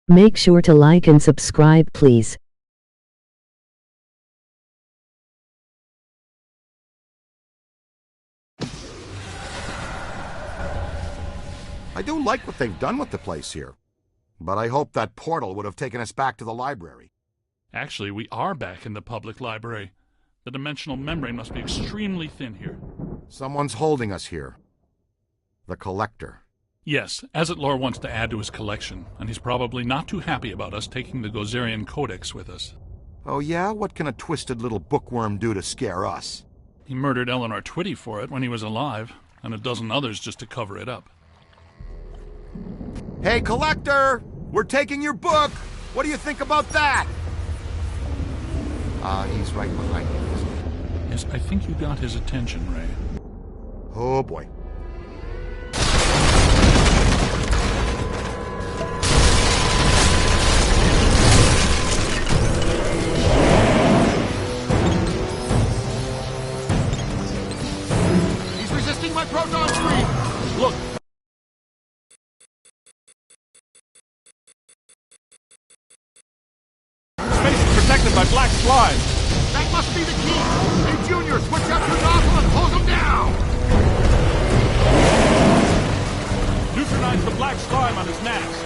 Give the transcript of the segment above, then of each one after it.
Make sure to like and subscribe, please. I do like what they've done with the place here, but I hope that portal would have taken us back to the library. Actually, we are back in the public library. The dimensional membrane must be extremely thin here. Someone's holding us here. The Collector. Yes, Azetlor wants to add to his collection, and he's probably not too happy about us taking the Gozerian Codex with us. Oh yeah? What can a twisted little bookworm do to scare us? He murdered Eleanor Twitty for it when he was alive, and a dozen others just to cover it up. Hey, Collector! We're taking your book! What do you think about that? He's right behind me, isn't he? Yes, I think you got his attention, Ray. Oh boy. He's resisting my proton stream! Look! Space is protected by black slime! That must be the key! Hey, Junior, switch out your nozzle and hose him down! Neutronize the black slime on his mask.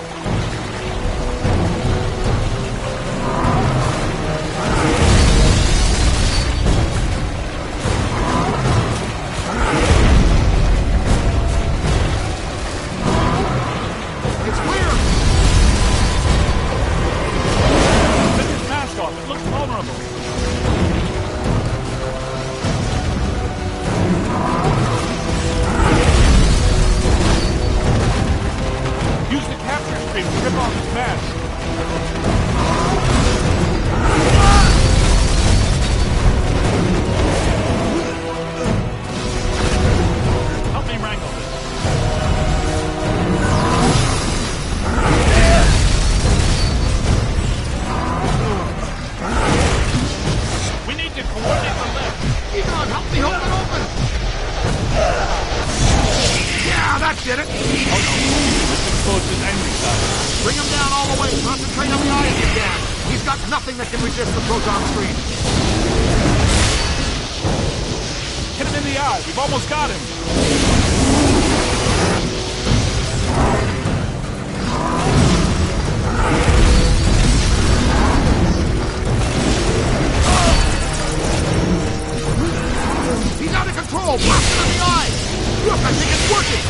It's clear! Take his mask off. It looks vulnerable. Use the capture stream to rip off his mask. Help me wrangle this. We need to coordinate the lift. Egon, help me hold it open! Yeah, that did it! Oh no. Let's expose his angry side. Bring him down all the way. Concentrate on the eye if you can. He's got nothing that can resist the proton stream. Hit him in the eye. We've almost got him. He's out of control! Blast him in the eye! Look, I think it's working!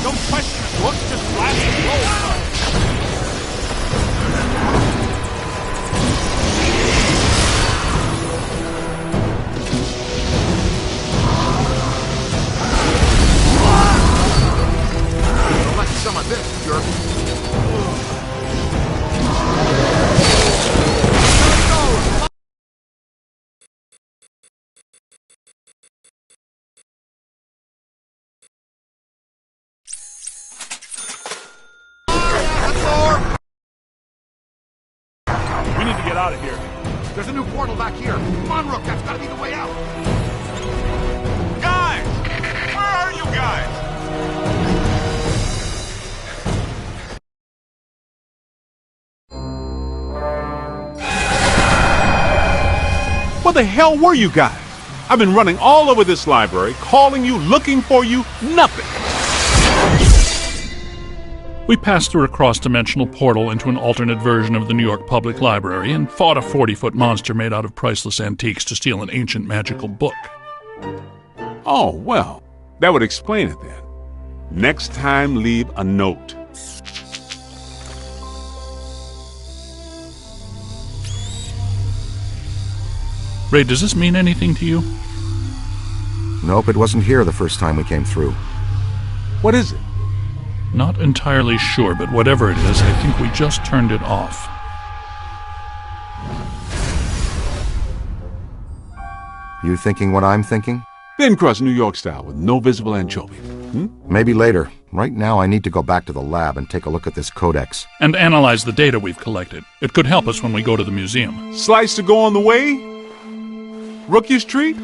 Don't question it. Look, just blast and roll. Collect some of this, jerk. We need to get out of here. There's a new portal back here. Come on, Rook, that's gotta be the way out. Guys! Where are you guys? Where the hell were you guys? I've been running all over this library, calling you, looking for you, nothing. We passed through a cross-dimensional portal into an alternate version of the New York Public Library and fought a 40-foot monster made out of priceless antiques to steal an ancient magical book. Oh, well, that would explain it then. Next time, leave a note. Ray, does this mean anything to you? Nope, it wasn't here the first time we came through. What is it? Not entirely sure, but whatever it is, I think we just turned it off. You thinking what I'm thinking? Thin crust New York style with no visible anchovy. Maybe later, Right now, I need to go back to the lab and take a look at this codex. And analyze the data we've collected. It could help us when we go to the museum. Slice to go on the way? Rookie's treat?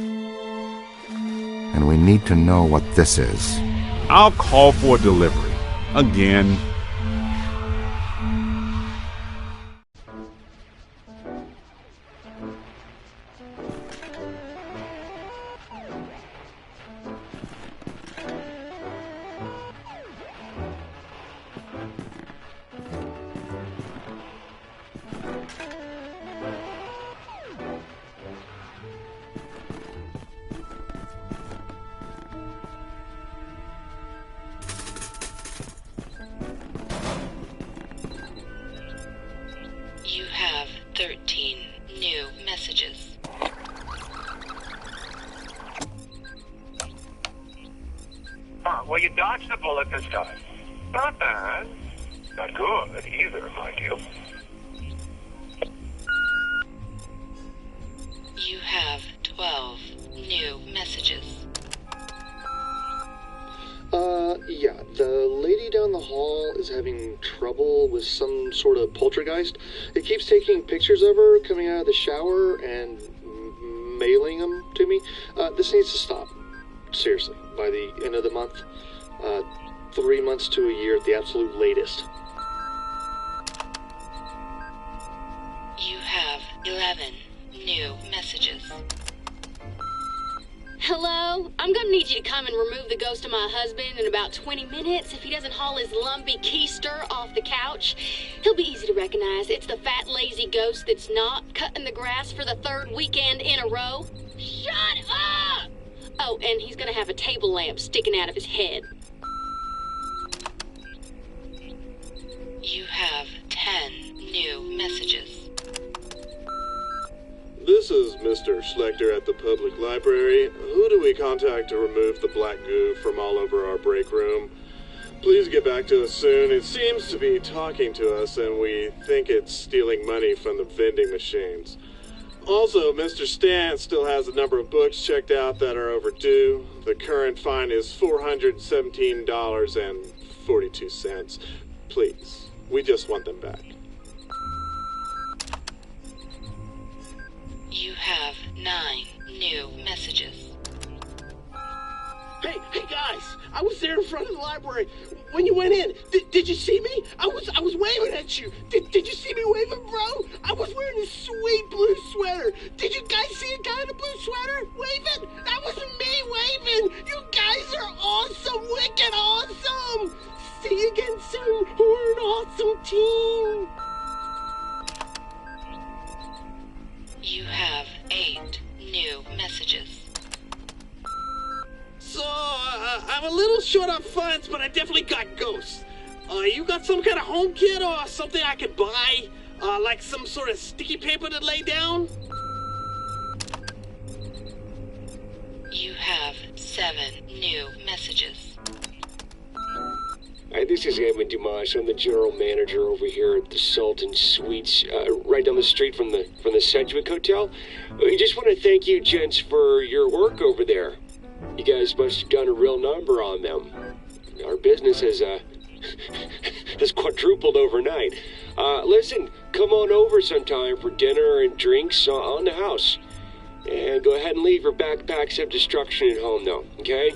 And we need to know what this is. I'll call for delivery. Again. You have 13 new messages. Well, you dodged the bullet this time. Not bad. Not good either, mind you. You have 12 new messages. Yeah, the lady down the hall is having trouble with some sort of poltergeist. It keeps taking pictures of her coming out of the shower and mailing them to me. This needs to stop. Seriously, by the end of the month. 3 months to a year at the absolute latest. You have 11 new messages. Hello? I'm gonna need you to come and remove the ghost of my husband in about 20 minutes if he doesn't haul his lumpy keister off the couch. He'll be easy to recognize. It's the fat, lazy ghost that's not cutting the grass for the 3rd weekend in a row. Shut up! Oh, and he's gonna have a table lamp sticking out of his head. You have 10 new messages. This is Mr. Schlechter at the public library. Who do we contact to remove the black goo from all over our break room? Please get back to us soon. It seems to be talking to us, and we think it's stealing money from the vending machines. Also, Mr. Stant still has a number of books checked out that are overdue. The current fine is $417.42. Please, we just want them back. You have 9 new messages. Hey guys! I was there in front of the library when you went in. Did you see me? I was waving at you. Did you see me waving, bro? I was wearing a sweet blue sweater. Did you guys see a guy in a blue sweater waving? That was me waving. You guys are awesome, wicked awesome. See you again soon. We're an awesome team. You have 8 new messages. So, I'm a little short on funds, but I definitely got ghosts. You got some kind of home kit or something I could buy? Like some sort of sticky paper to lay down? You have 7 new messages. Hi, this is Evan Dumas. I'm the general manager over here at the Sultan Suites, right down the street from the Sedgwick Hotel. We just want to thank you, gents, for your work over there. You guys must have done a real number on them. Our business has has quadrupled overnight. Listen, come on over sometime for dinner and drinks on the house. And go ahead and leave your backpacks of destruction at home, though, okay?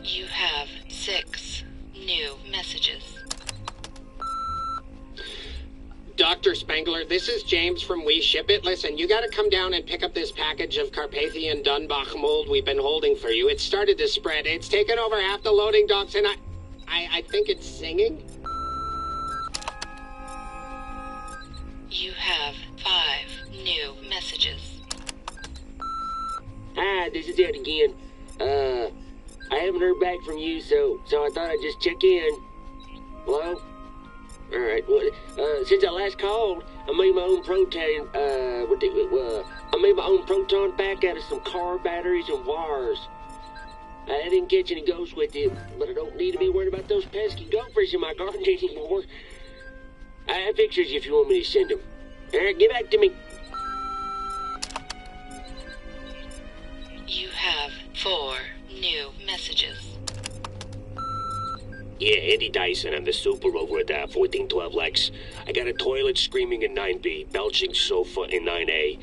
You have 6 new messages. Dr. Spangler, this is James from We Ship It. Listen, you gotta come down and pick up this package of Carpathian Dunbach mold we've been holding for you. It's started to spread. It's taken over half the loading docks, and I think it's singing. You have 5 new messages. Hi, this is Ed again. I haven't heard back from you, so I thought I'd just check in. Hello? Alright, well, since I last called, I made my own proton pack out of some car batteries and wires. I didn't catch any ghosts with it, but I don't need to be worried about those pesky gophers in my garden anymore. I have pictures if you want me to send them. Alright, get back to me. You have 4 new messages. Yeah, Eddie Dyson. I'm the super over at 1412 Lex. I got a toilet screaming in 9B, belching sofa in 9A,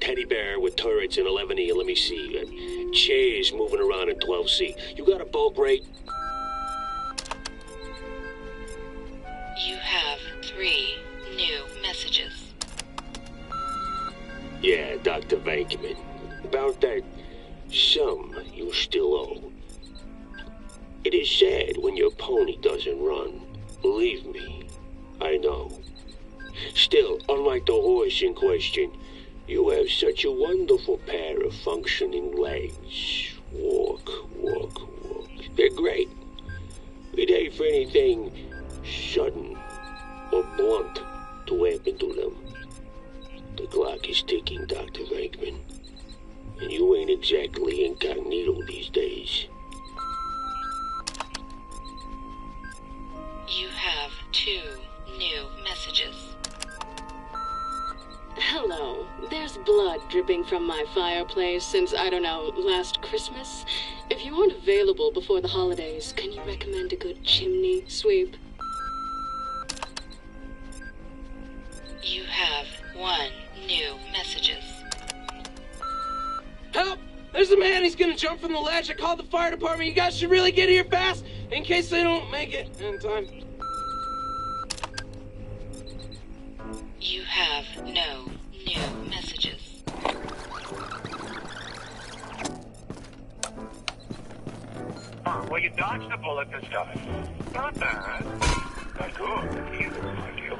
teddy bear with turrets in 11E. Let me see. Chairs moving around in 12C. You got a bulk rate? You have 3 new messages. Yeah, Dr. Venkman. About that sum you still owe. It is sad when your pony doesn't run. Believe me, I know. Still, unlike the horse in question, you have such a wonderful pair of functioning legs. Walk, walk, walk. They're great. It ain't for anything sudden or blunt to happen to them. The clock is ticking, Dr. Venkman. And you ain't exactly incognito these days. You have 2 new messages. Hello. There's blood dripping from my fireplace since, I don't know, last Christmas. If you aren't available before the holidays, can you recommend a good chimney sweep? You have 1 new messages. Help! There's a man, he's gonna jump from the ledge. I called the fire department. You guys should really get here fast in case they don't make it in time. You have no new messages. Well, you dodged the bullet this time. Not bad. Not good either, mind you.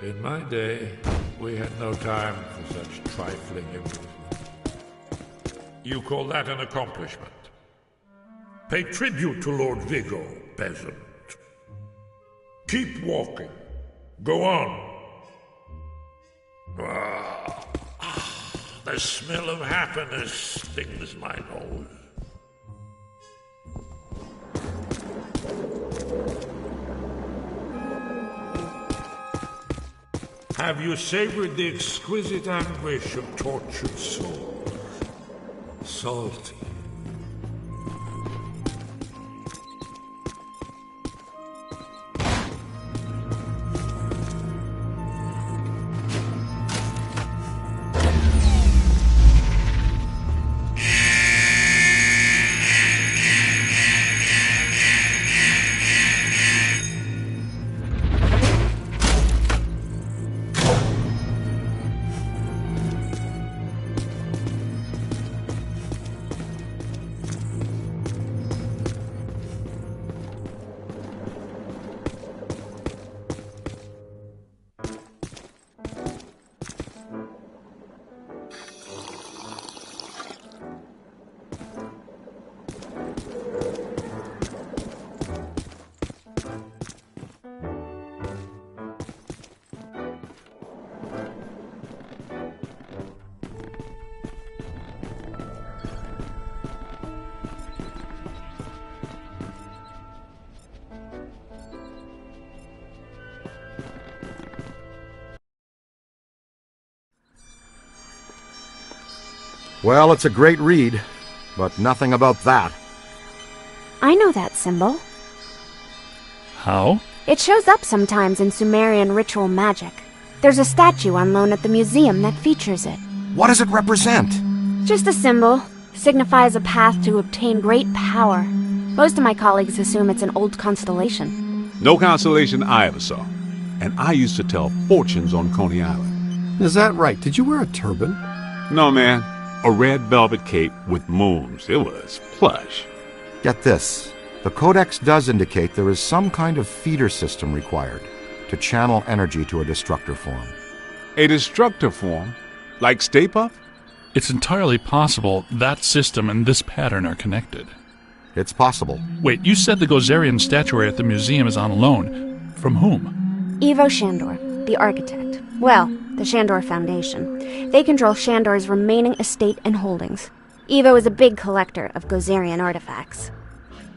In my day, we had no time for such trifling improvement. You call that an accomplishment? Pay tribute to Lord Vigo, peasant. Keep walking. Go on. The smell of happiness stings my nose. Have you savored the exquisite anguish of tortured souls? Salty. Well, it's a great read, but nothing about that. I know that symbol. How? It shows up sometimes in Sumerian ritual magic. There's a statue on loan at the museum that features it. What does it represent? Just a symbol. Signifies a path to obtain great power. Most of my colleagues assume it's an old constellation. No constellation I ever saw. And I used to tell fortunes on Coney Island. Is that right? Did you wear a turban? No, man. A red velvet cape with moons. It was plush. Get this. The Codex does indicate there is some kind of feeder system required to channel energy to a destructor form. A destructor form? Like Stay Puft? It's entirely possible that system and this pattern are connected. It's possible. Wait, you said the Gozerian statuary at the museum is on loan. From whom? Ivo Shandor, the architect. Well, the Shandor Foundation. They control Shandor's remaining estate and holdings. Ivo is a big collector of Gozerian artifacts.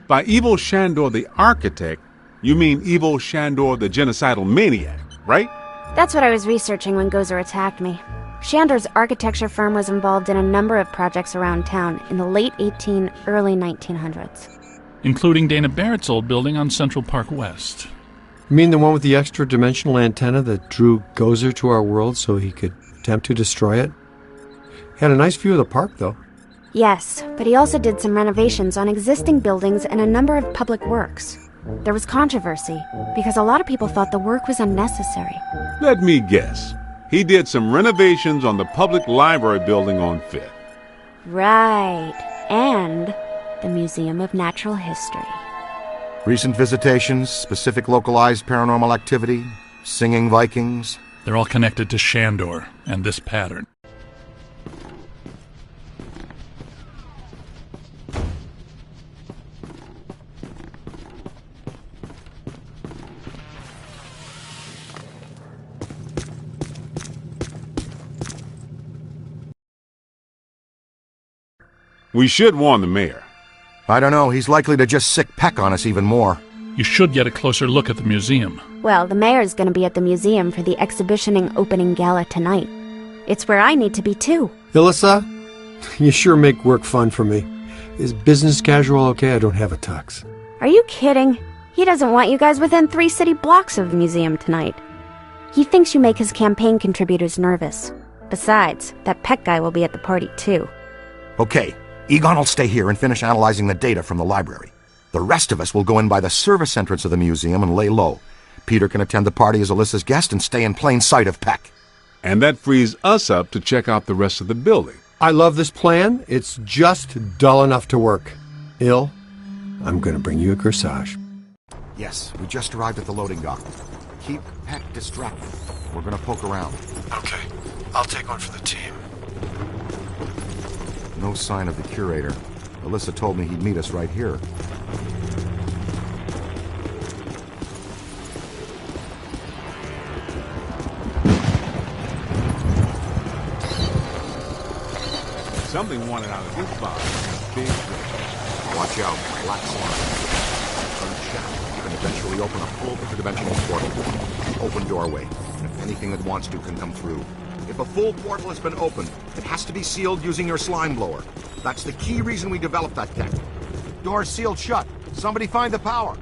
By Ivo Shandor the architect, you mean Ivo Shandor the genocidal maniac, right? That's what I was researching when Gozer attacked me. Shandor's architecture firm was involved in a number of projects around town in the late early 1900s. Including Dana Barrett's old building on Central Park West. You mean the one with the extra-dimensional antenna that drew Gozer to our world so he could attempt to destroy it? Had a nice view of the park, though. Yes, but he also did some renovations on existing buildings and a number of public works. There was controversy, because a lot of people thought the work was unnecessary. Let me guess. He did some renovations on the public library building on 5th. Right. And the Museum of Natural History. Recent visitations, specific localized paranormal activity, singing Vikings. They're all connected to Shandor and this pattern. We should warn the mayor. I don't know, he's likely to just sick peck on us even more. You should get a closer look at the museum. Well, the mayor's going to be at the museum for the exhibitioning opening gala tonight. It's where I need to be, too. Ilissa, you sure make work fun for me. Is business casual okay? I don't have a tux. Are you kidding? He doesn't want you guys within 3 city blocks of the museum tonight. He thinks you make his campaign contributors nervous. Besides, that Peck guy will be at the party, too. Okay, Egon will stay here and finish analyzing the data from the library. The rest of us will go in by the service entrance of the museum and lay low. Peter can attend the party as Alyssa's guest and stay in plain sight of Peck. And that frees us up to check out the rest of the building. I love this plan. It's just dull enough to work. Il, I'm going to bring you a corsage. Yes, we just arrived at the loading dock. Keep Peck distracted. We're going to poke around. Okay, I'll take one for the team. No sign of the curator. Alyssa told me he'd meet us right here. Something wanted out of this box. Big thing. Watch out, black slime. Unchecked, you can eventually open a full interdimensional portal. Open doorway, and if anything that wants to can come through. If a full portal has been opened, it has to be sealed using your slime blower. That's the key reason we developed that tech. Door's sealed shut. Somebody find the power.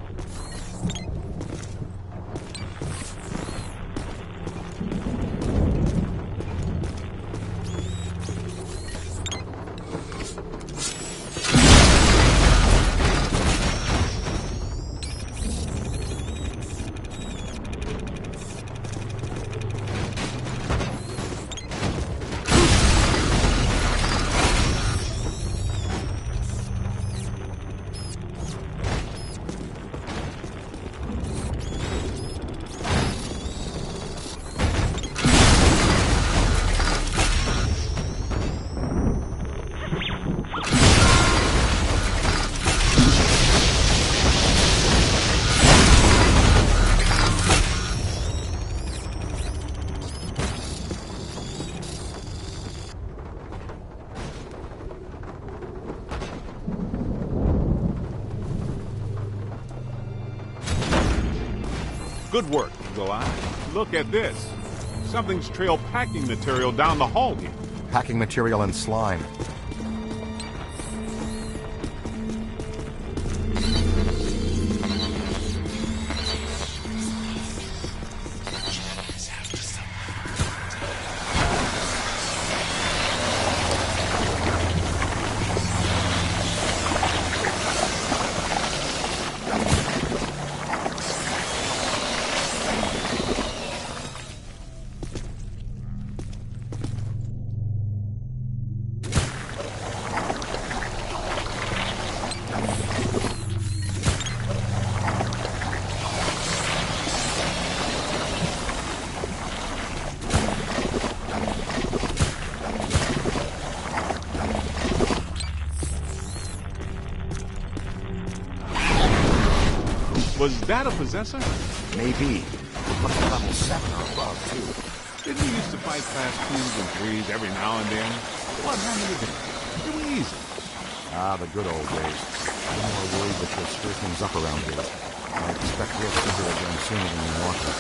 Good work, BODY. Look at this. Something's trailed packing material down the hall here. Packing material and slime. Was that a possessor? Maybe. Must be level 7 or above, too. Didn't you used to fight class 2s and 3s every now and then? What happened to them? They were easy. Ah, the good old days. I'm more worried that she'll stir things up around here. I expect we'll see her again sooner than we want her.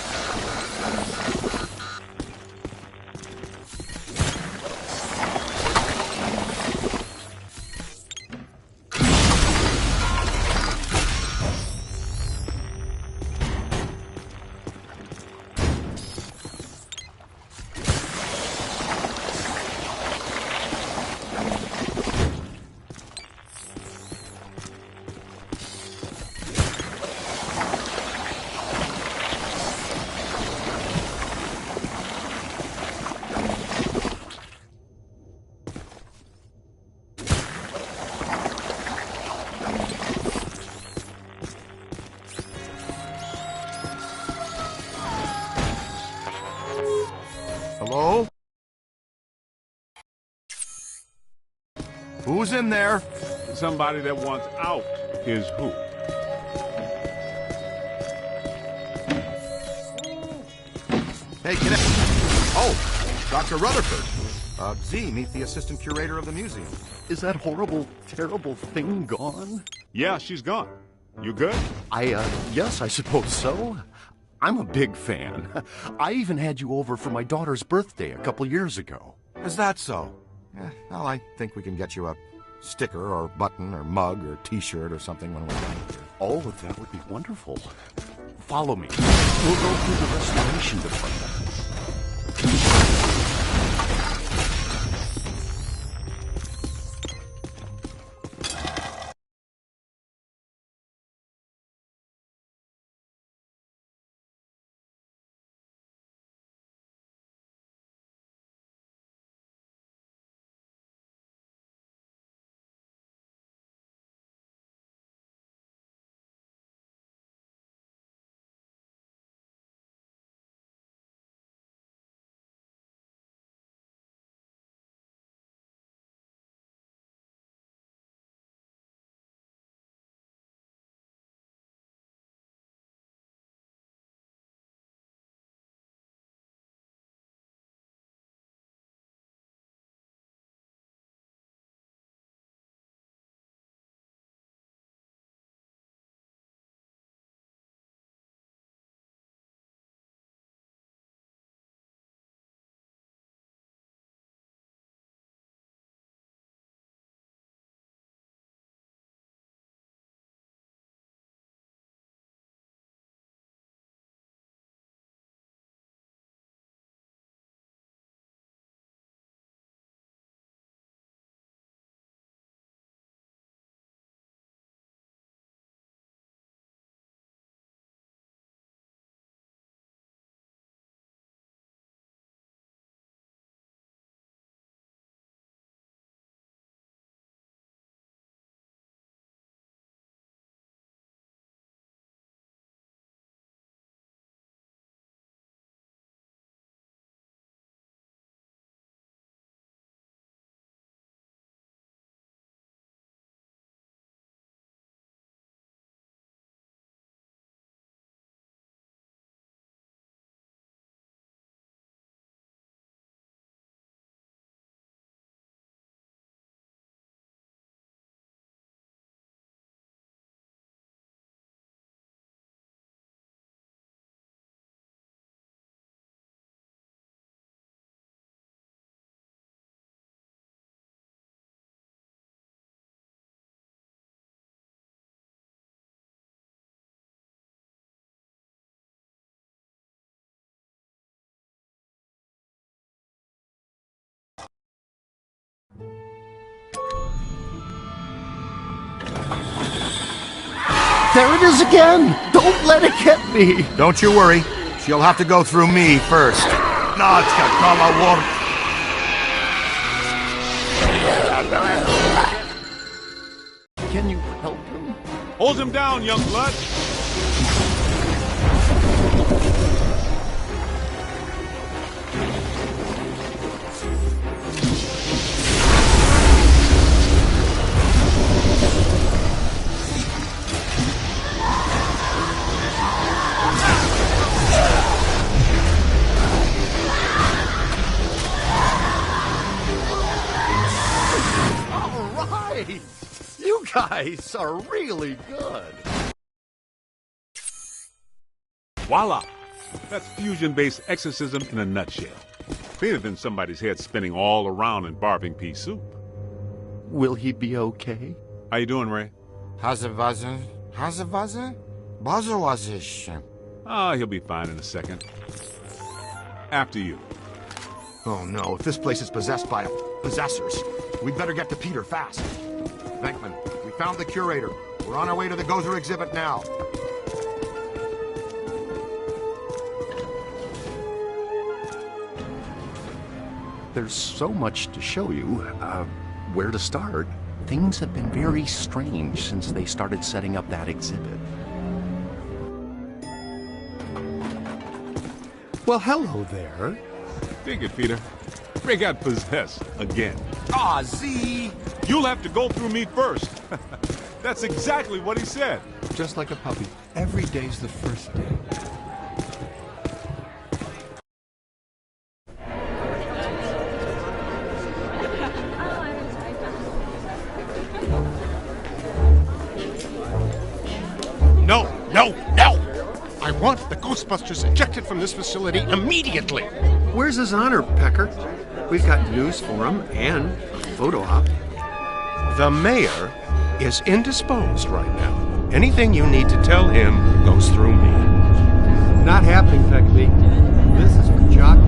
Hello? Who's in there? Somebody that wants out is who? Hey, get it. Oh, Dr. Rutherford. Z, meet the assistant curator of the museum. Is that horrible, terrible thing gone? Yeah, she's gone. You good? Yes, I suppose so. I'm a big fan. I even had you over for my daughter's birthday a couple years ago. Is that so? Well, I think we can get you a sticker or button or mug or t-shirt or something when we're done here. Oh, that would be wonderful. Follow me. We'll go through the restoration department. There it is again! Don't let it get me! Don't you worry. She'll have to go through me first. Can you help him? Hold him down, young blood. guys are really good. Voila! That's fusion-based exorcism in a nutshell. Better than somebody's head spinning all around in barbing pea soup. Will he be okay? How you doing, Ray? How's it buzzing? Buzzer was this. Ah, he'll be fine in a second. After you. Oh no, if this place is possessed by possessors, we'd better get to Peter fast. Venkman, we found the curator. We're on our way to the Gozer exhibit now. There's so much to show you. Where to start? Things have been very strange since they started setting up that exhibit. Well, hello there. Dig it, Peter. Ray got possessed again. Aw, Z! You'll have to go through me first. That's exactly what he said. Just like a puppy. Every day's the first day. No, no, no! I want the Ghostbusters ejected from this facility immediately! Where's his honor, Pecker? We've got news for him and a photo op. The mayor is indisposed right now. Anything you need to tell him goes through me. Not happening, Peckby. This is for Jock.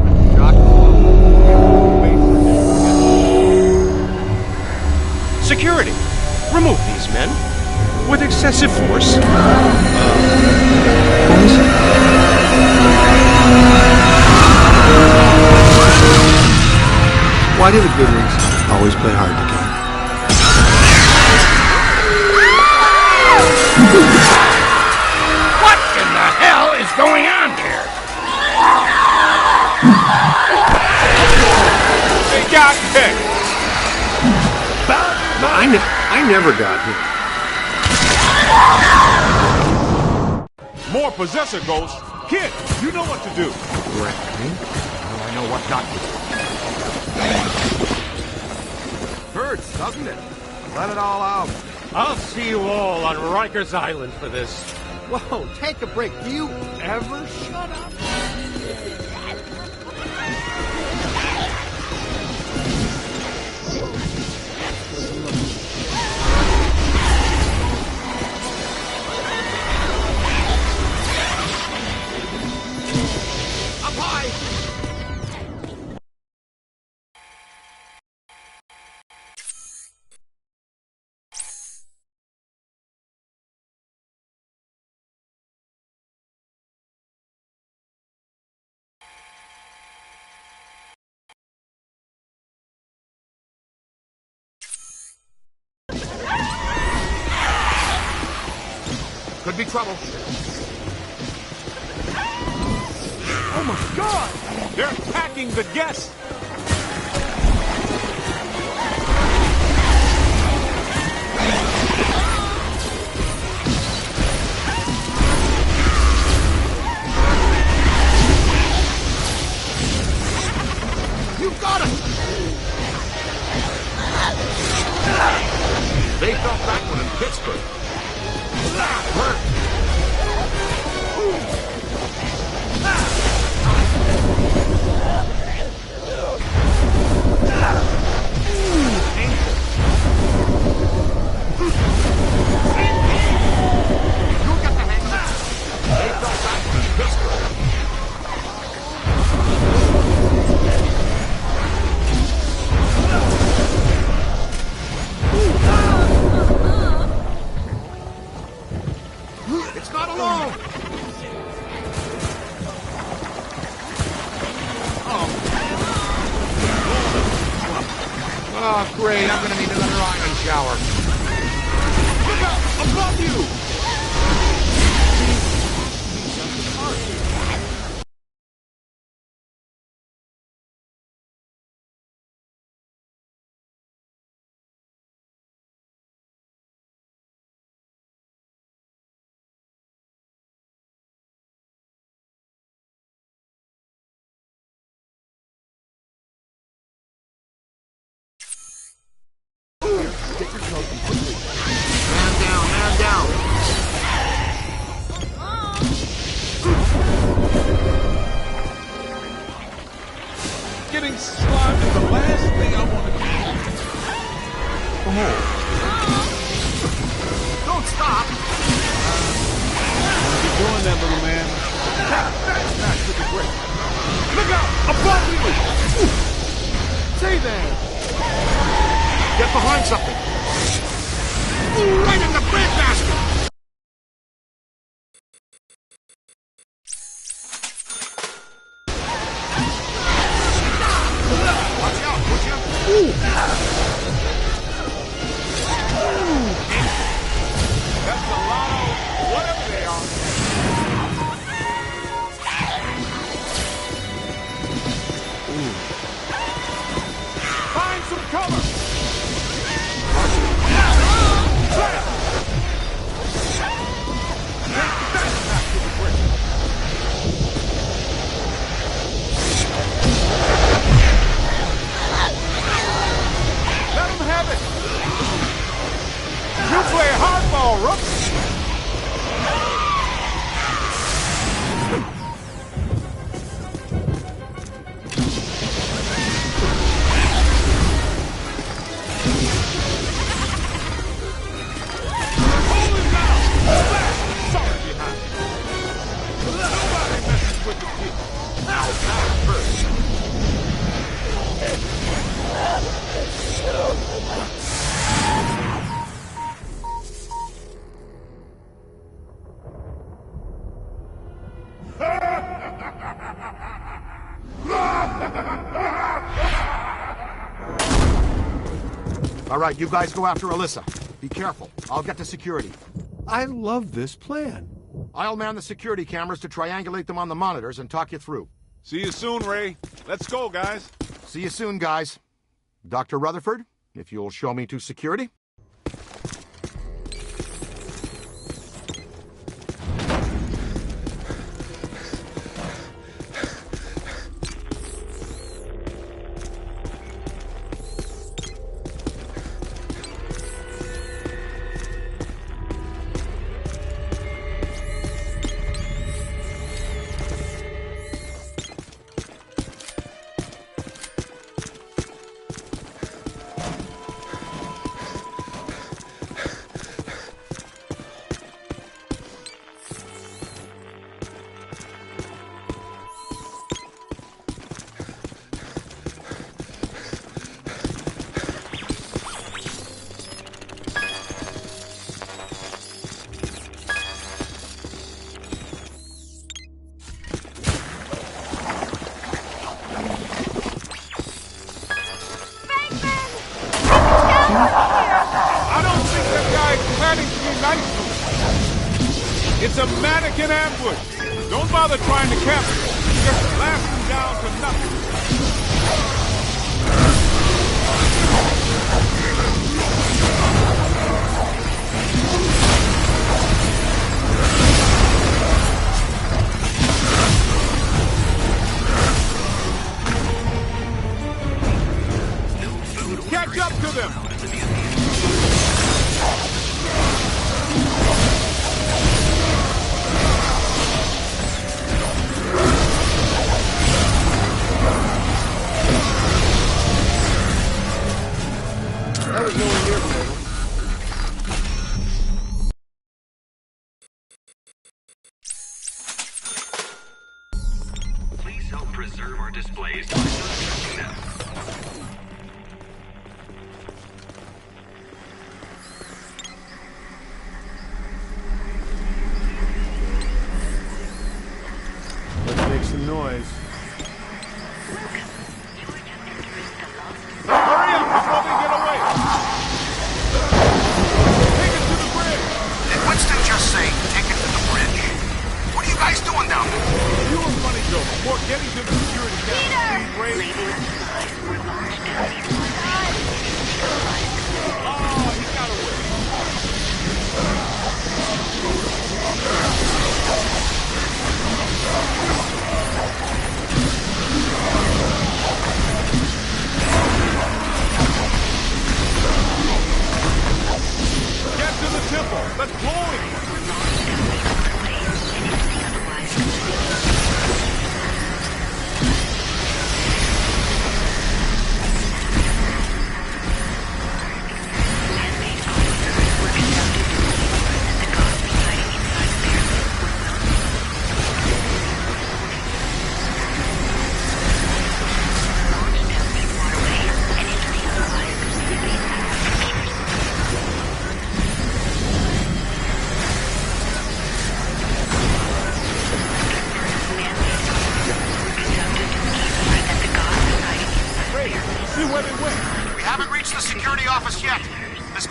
Security! Remove these men. With excessive force. Why do the good ones always play hard to get? What in the hell is going on here? They got picked! I never got here. More possessor ghosts. Kid, you know what to do. Right. Well, I know what not to do. Hurts, doesn't it? Let it all out. I'll see you all on Rikers Island for this. Whoa, take a break. Do you ever shut up? Could be trouble. Oh my God! They're attacking the guests! You got him! They felt that one in Pittsburgh. It's not alone! Oh, great. I'm gonna need another iron shower. Look out! Above you! Get your coat and quickly. slime is the last thing I want to do. Oh. Don't stop! What are you doing, that little man? That smash would be great. Look out! Above you! Stay there! Get behind something! Right in the breadbasket! Watch out, would you? That's a lot of whatever they are. Find some cover! Let him have it! You play hardball, Rook! All right, you guys go after Alyssa. Be careful. I'll get to security. I love this plan. I'll man the security cameras to triangulate them on the monitors and talk you through. See you soon, Ray. Let's go, guys. See you soon, guys. Dr. Rutherford, if you'll show me to security. I don't think that guy is planning to be nice to us. It's a mannequin ambush. Don't bother trying to capture it. Just blast him down to nothing. Catch up to them! That was nowhere near fatal. Please help preserve our displays by untouching them. Let's make some noise. Hurry up before they get away! Take it to the bridge! Did Winston just say, take it to the bridge? What are you guys doing down there? You were funny, Joe, before getting to the security camera. Oh, he got away. Get to the temple. Let's blow him.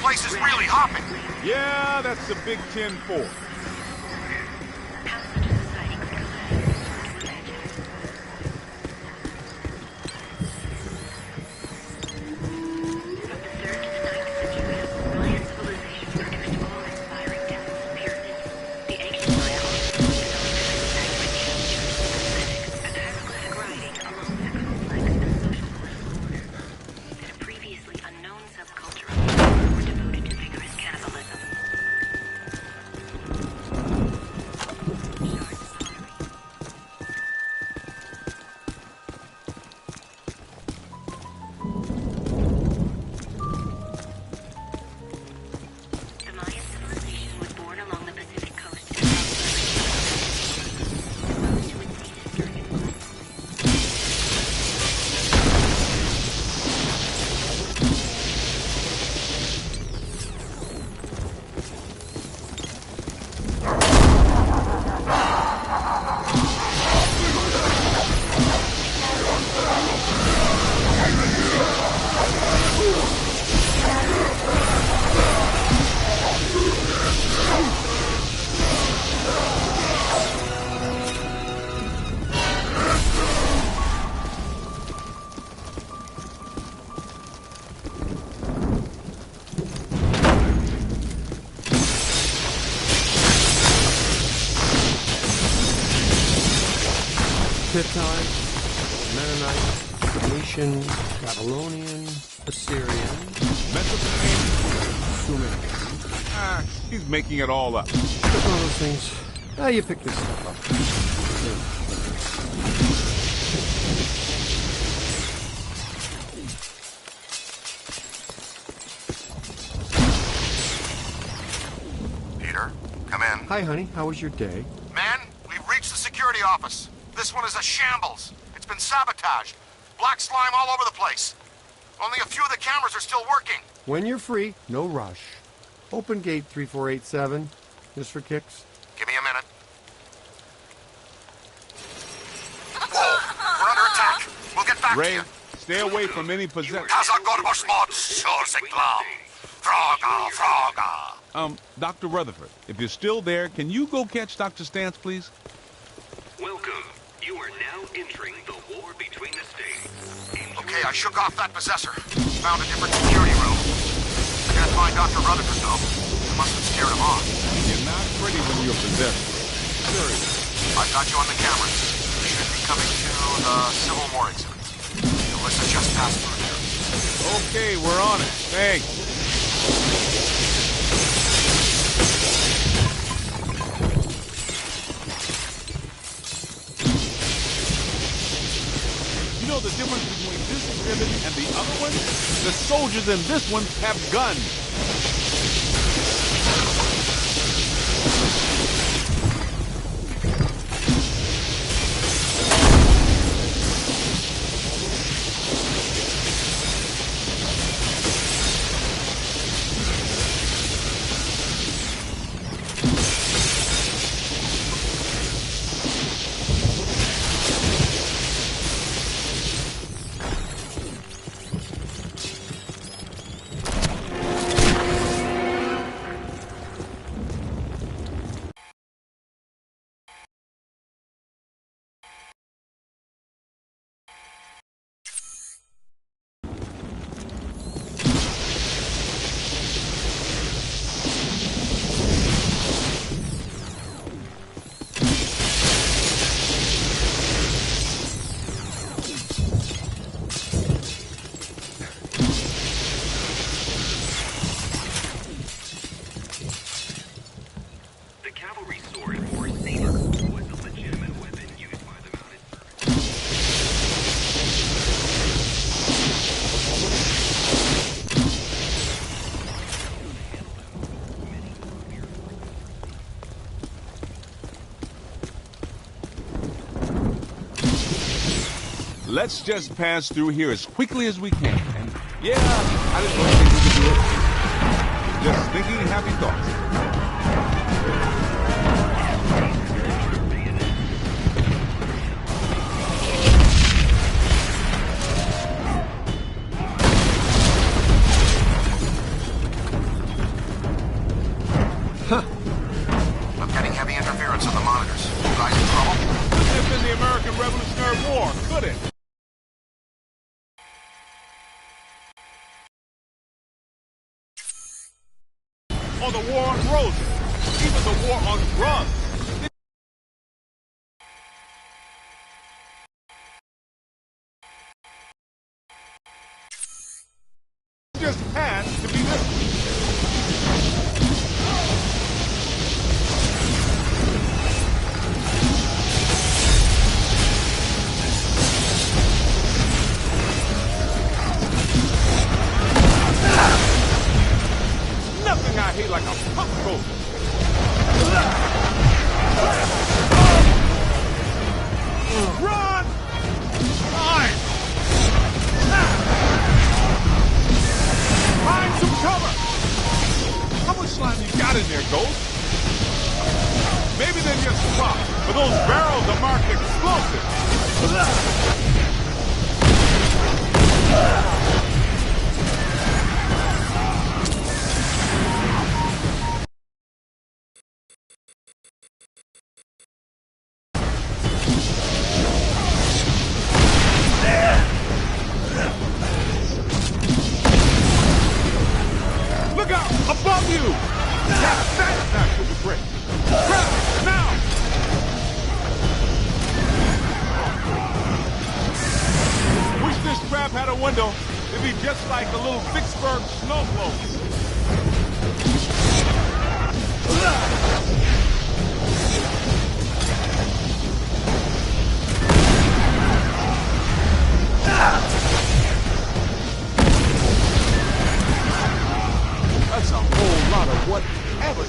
place is really hopping. Yeah, that's the Big 10-4. Hittite, Mennonite, Phoenician, Babylonian, Assyrian, Mesopotamian, Sumerian. He's making it all up. Just one of those things. You pick this stuff up. Peter, come in. Hi, honey. How was your day? Man, we've reached the security office. This one is a shambles. It's been sabotaged. Black slime all over the place. Only a few of the cameras are still working. When you're free, no rush. Open gate 3487. Just for kicks. Give me a minute. Whoa! We're under attack. We'll get back to Ray, you. stay away from any possession. Dr. Rutherford, if you're still there, can you go catch Dr. Stantz, please? Welcome. You are now entering the war between the states. Okay, I shook off that possessor. Found a different security room. I can't find Dr. Rutherford, though. I must have scared him off. You're not pretty when you're possessed. Serious. I've got you on the cameras. You should be coming to the Civil War exhibit. Alyssa just passed through there. Okay, we're on it. Thanks. You know the difference between this exhibit and the other one? The soldiers in this one have guns. Let's just pass through here as quickly as we can. And yeah, I just don't think we can do it. Just thinking happy thoughts. hurt more, could it? Or the war on roses, even the war on drugs. It just had to be this. Nothing I hate like a pump roast. Run! Fine! Find some cover! How much slime you got in there, Ghost? Maybe they're just props, but those barrels are marked explosive. Look out! Above you! That should be great. Grab it, now! Wish this trap had a window. It'd be just like a little Vicksburg snowblower. That's a whole lot of whatever.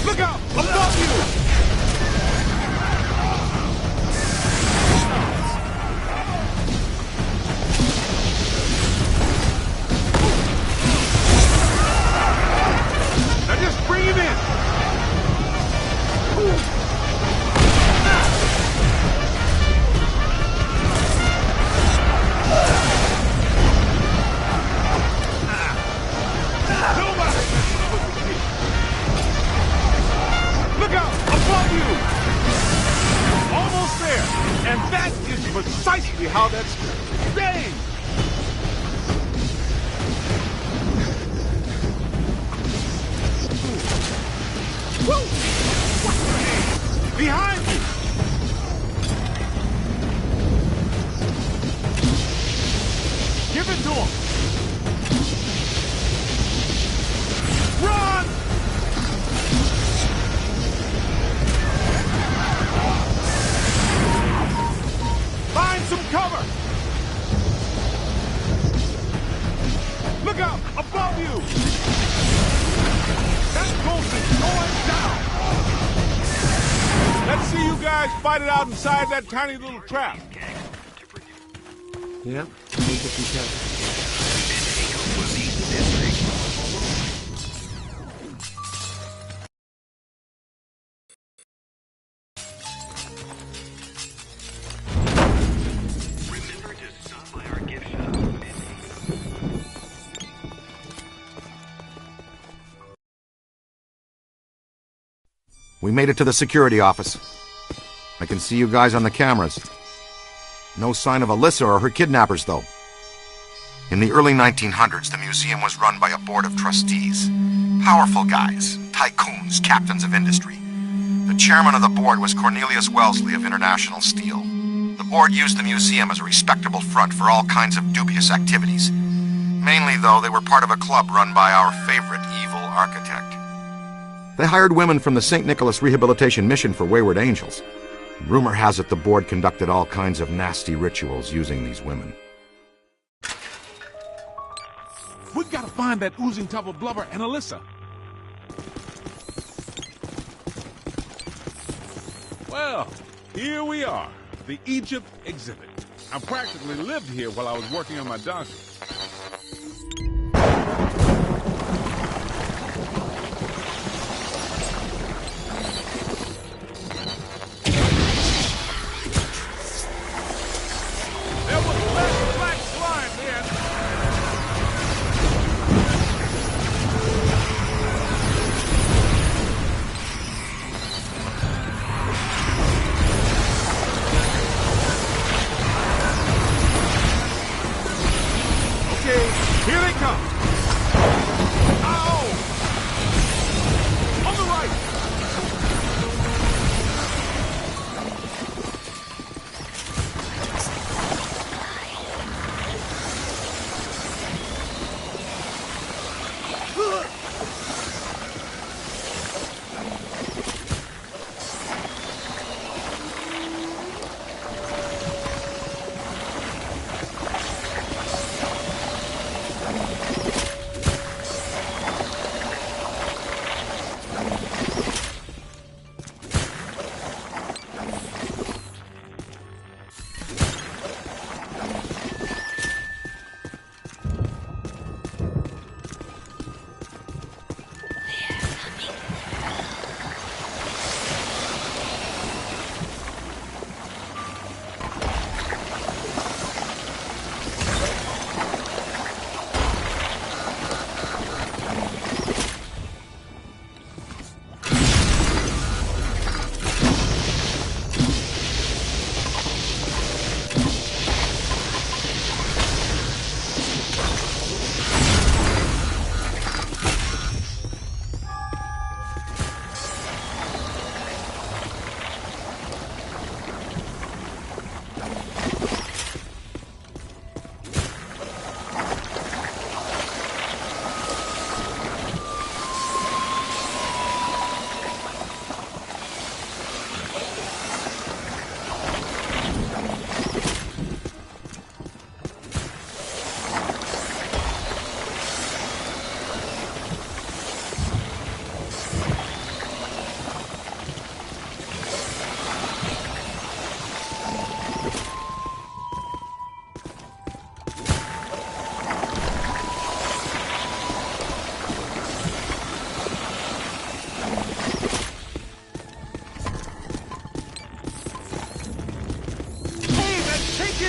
Look out! Above you! Now just bring him in. Look out! Above you! Almost there! And that is precisely how that's staying! Woo! Behind you! Give it to him! Run! Find some cover! Look out! Above you! That ghost is going down! Let's see you guys fight it out inside that tiny little trap. Yeah, take it you can. We made it to the security office. I can see you guys on the cameras. No sign of Alyssa or her kidnappers, though. In the early 1900s, the museum was run by a board of trustees. Powerful guys, tycoons, captains of industry. The chairman of the board was Cornelius Wellesley of International Steel. The board used the museum as a respectable front for all kinds of dubious activities. Mainly, though, they were part of a club run by our favorite evil architect. They hired women from the St. Nicholas Rehabilitation Mission for Wayward Angels. Rumor has it the board conducted all kinds of nasty rituals using these women. We've got to find that oozing tub of blubber and Alyssa. Well, here we are, the Egypt exhibit. I practically lived here while I was working on my doctorate.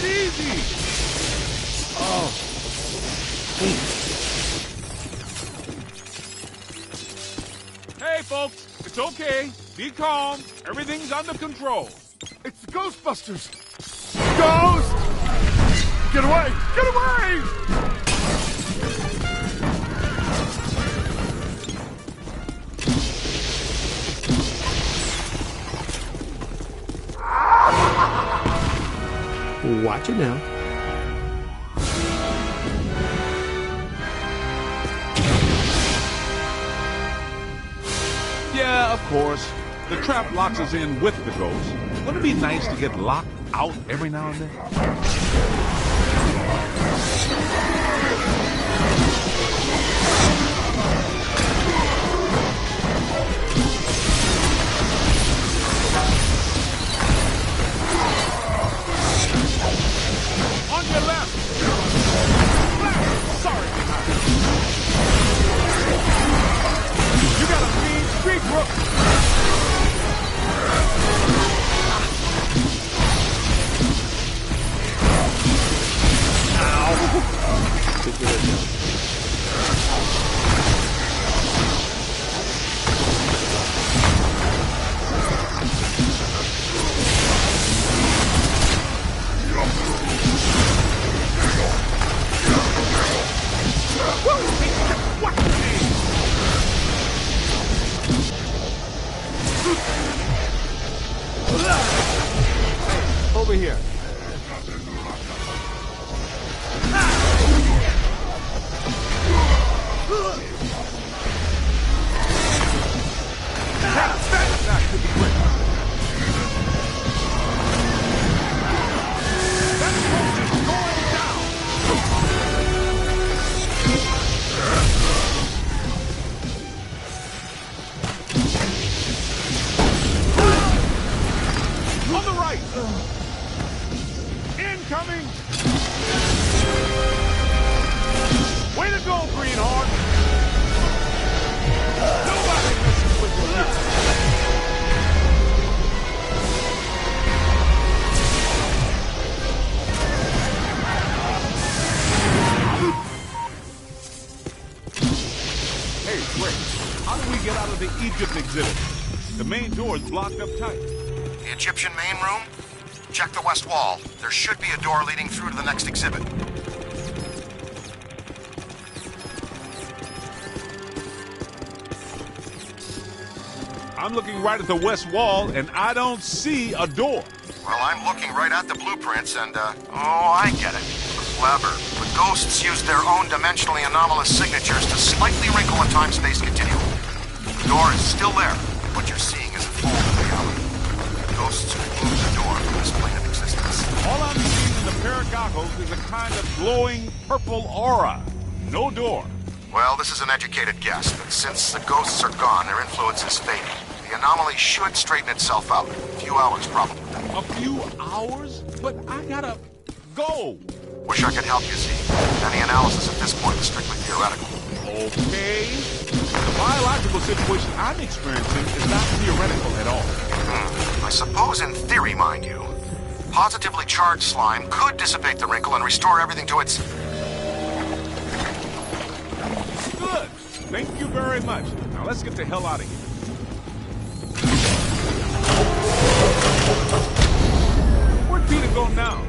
it easy. Oh. Hey, folks. It's okay. Be calm. Everything's under control. It's the Ghostbusters! Ghost! Get away! Get away! Watch it now. Yeah, of course. The trap locks us in with the ghost. Wouldn't it be nice to get locked out every now and then? On your left! Sorry, you got a mean street rook! Over here. That could be quick. That ghost is going down. On the right. Incoming. Way to go, Greenhorn. Nobody messes with you. Hey, wait. How do we get out of the Egypt exhibit? The main door is blocked up tight. The Egyptian main room? Check the west wall. There should be a door leading through to the next exhibit. I'm looking right at the west wall, and I don't see a door. Well, I'm looking right at the blueprints, and, oh, I get it. Clever. The ghosts use their own dimensionally anomalous signatures to slightly wrinkle a time-space continuum. The door is still there. What you're seeing is a fold of reality. The ghosts remove the door from this plane of existence. All I'm seeing in the pair of goggles is a kind of glowing purple aura. No door. Well, this is an educated guess, but since the ghosts are gone, their influence is fading. The anomaly should straighten itself out. A few hours, probably. A few hours? But I gotta go. Wish I could help you, Z. Any analysis at this point is strictly theoretical. Okay. The biological situation I'm experiencing is not theoretical at all. I suppose in theory, mind you. Positively charged slime could dissipate the wrinkle and restore everything to its... Good. Thank you very much. Now let's get the hell out of here. Where'd Peter go now?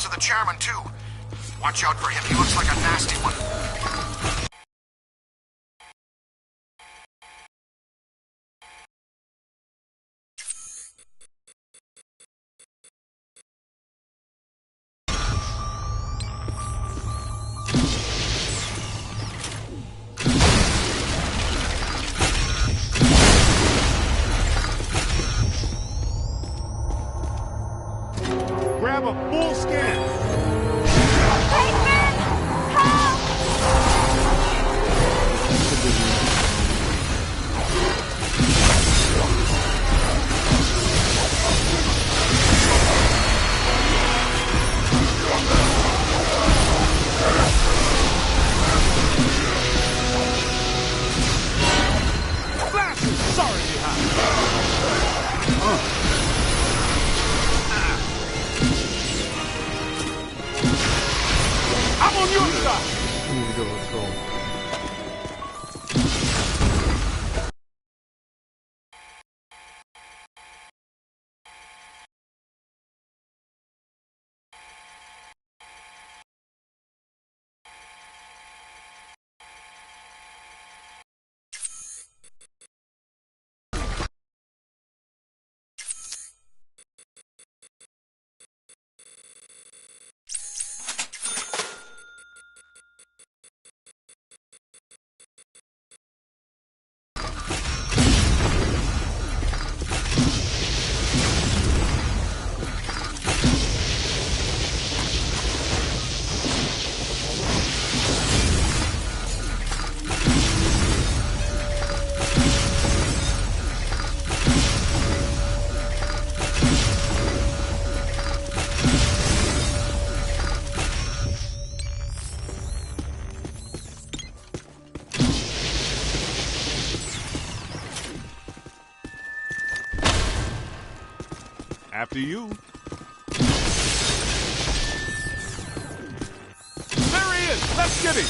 The chairman, too. Watch out for him. He looks like a nasty one. sorry behind. I'm on your side. Let's go. After you. There he is! Let's get him!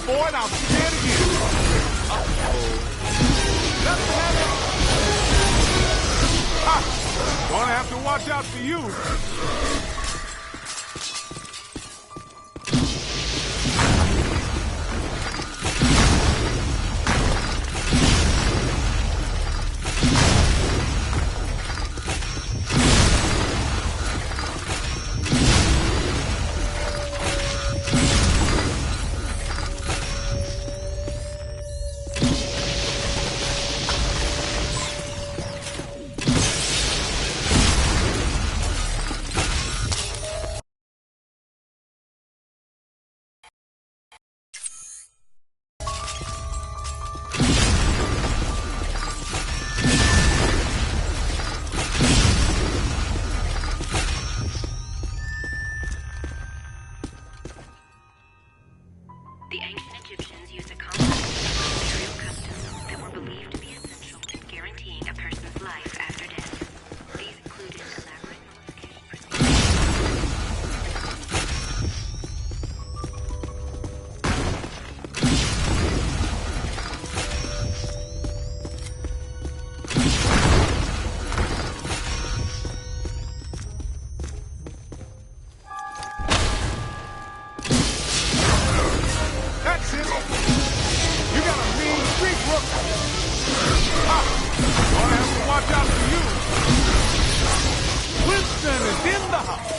Boy, and I'll see it again. Let him have it. Ha! Gonna have to watch out for you. The ancient Egyptians used a complex of material customs that were believed to be essential in guaranteeing a person's life after death. These included elaborate mummification That's it. You got a mean street rook. Ha! Gonna have to watch out for you. Winston is in the house.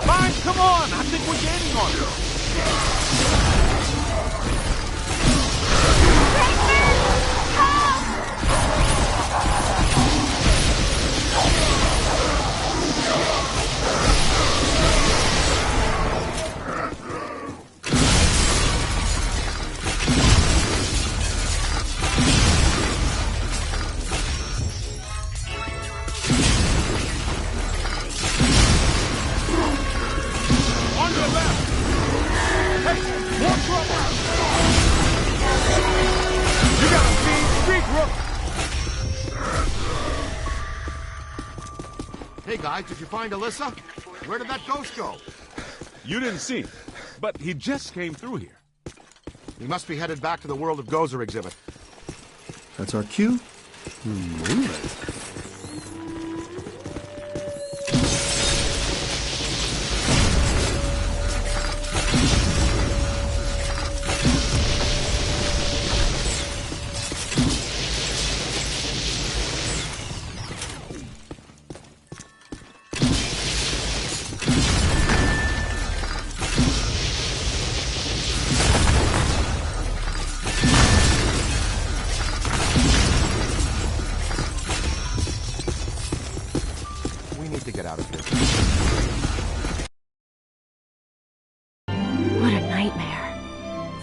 Fine, come on. I think we're gaining on it. On your left. Hey, more trouble. You got a mean streak, Rook. Hey guys, did you find Alyssa? Where did that ghost go? You didn't see him, but he just came through here. He must be headed back to the World of Gozer exhibit. That's our cue. Move it.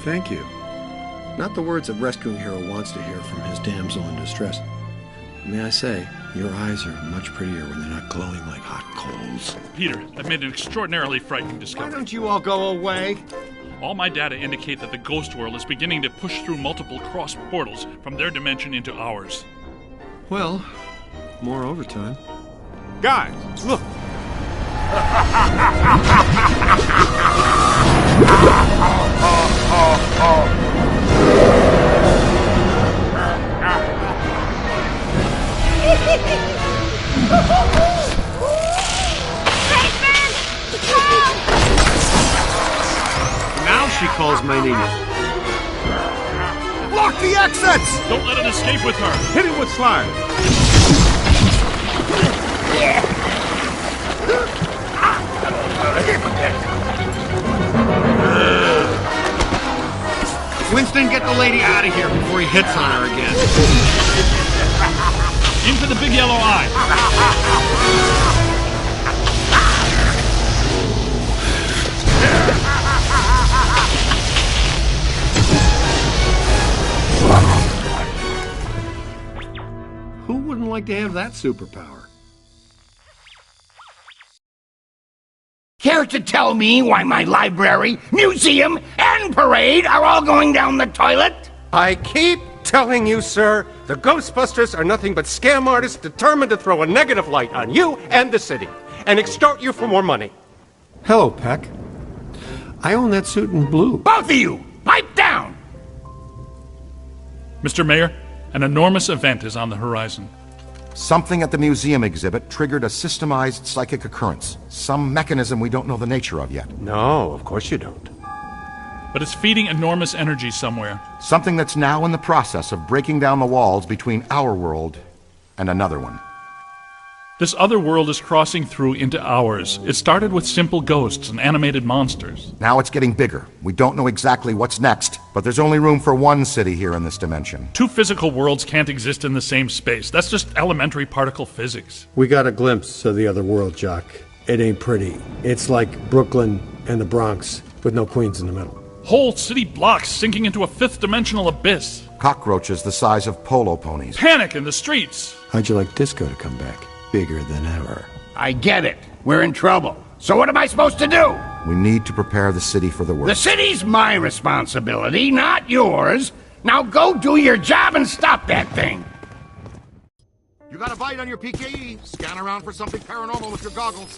Thank you. Not the words a rescuing hero wants to hear from his damsel in distress. May I say, your eyes are much prettier when they're not glowing like hot coals. Peter, I've made an extraordinarily frightening discovery. Why don't you all go away? All my data indicate that the ghost world is beginning to push through multiple cross portals from their dimension into ours. Well, more overtime. Guys, look. Now she calls my name. Block the exits! Don't let it escape with her. Hit it with slime. Winston, get the lady out of here before he hits on her again. Into the big yellow eye. Who wouldn't like to have that superpower? Care to tell me why my library, museum, and parade are all going down the toilet? I keep telling you, sir, the Ghostbusters are nothing but scam artists determined to throw a negative light on you and the city, and extort you for more money. Hello, Peck. I own that suit in blue. Both of you, pipe down! Mr. Mayor, an enormous event is on the horizon. Something at the museum exhibit triggered a systemized psychic occurrence. Some mechanism we don't know the nature of yet. No, of course you don't. But it's feeding enormous energy somewhere. Something that's now in the process of breaking down the walls between our world and another one. This other world is crossing through into ours. It started with simple ghosts and animated monsters. Now it's getting bigger. We don't know exactly what's next, but there's only room for one city here in this dimension. Two physical worlds can't exist in the same space. That's just elementary particle physics. We got a glimpse of the other world, Jock. It ain't pretty. It's like Brooklyn and the Bronx, with no Queens in the middle. Whole city blocks sinking into a fifth-dimensional abyss. Cockroaches the size of polo ponies. Panic in the streets. How'd you like disco to come back? Bigger than ever. I get it. We're in trouble. So what am I supposed to do? We need to prepare the city for the worst. The city's my responsibility, not yours. Now go do your job and stop that thing. You got a bite on your PKE. Scan around for something paranormal with your goggles.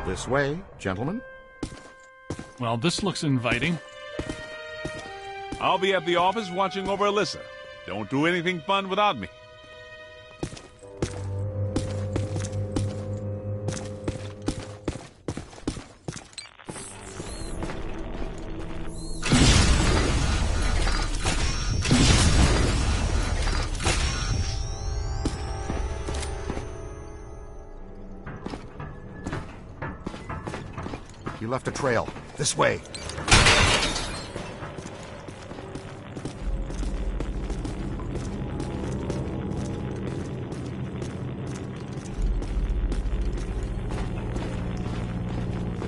This way, gentlemen. Well, this looks inviting. I'll be at the office watching over Alyssa. Don't do anything fun without me. You left a trail. This way. It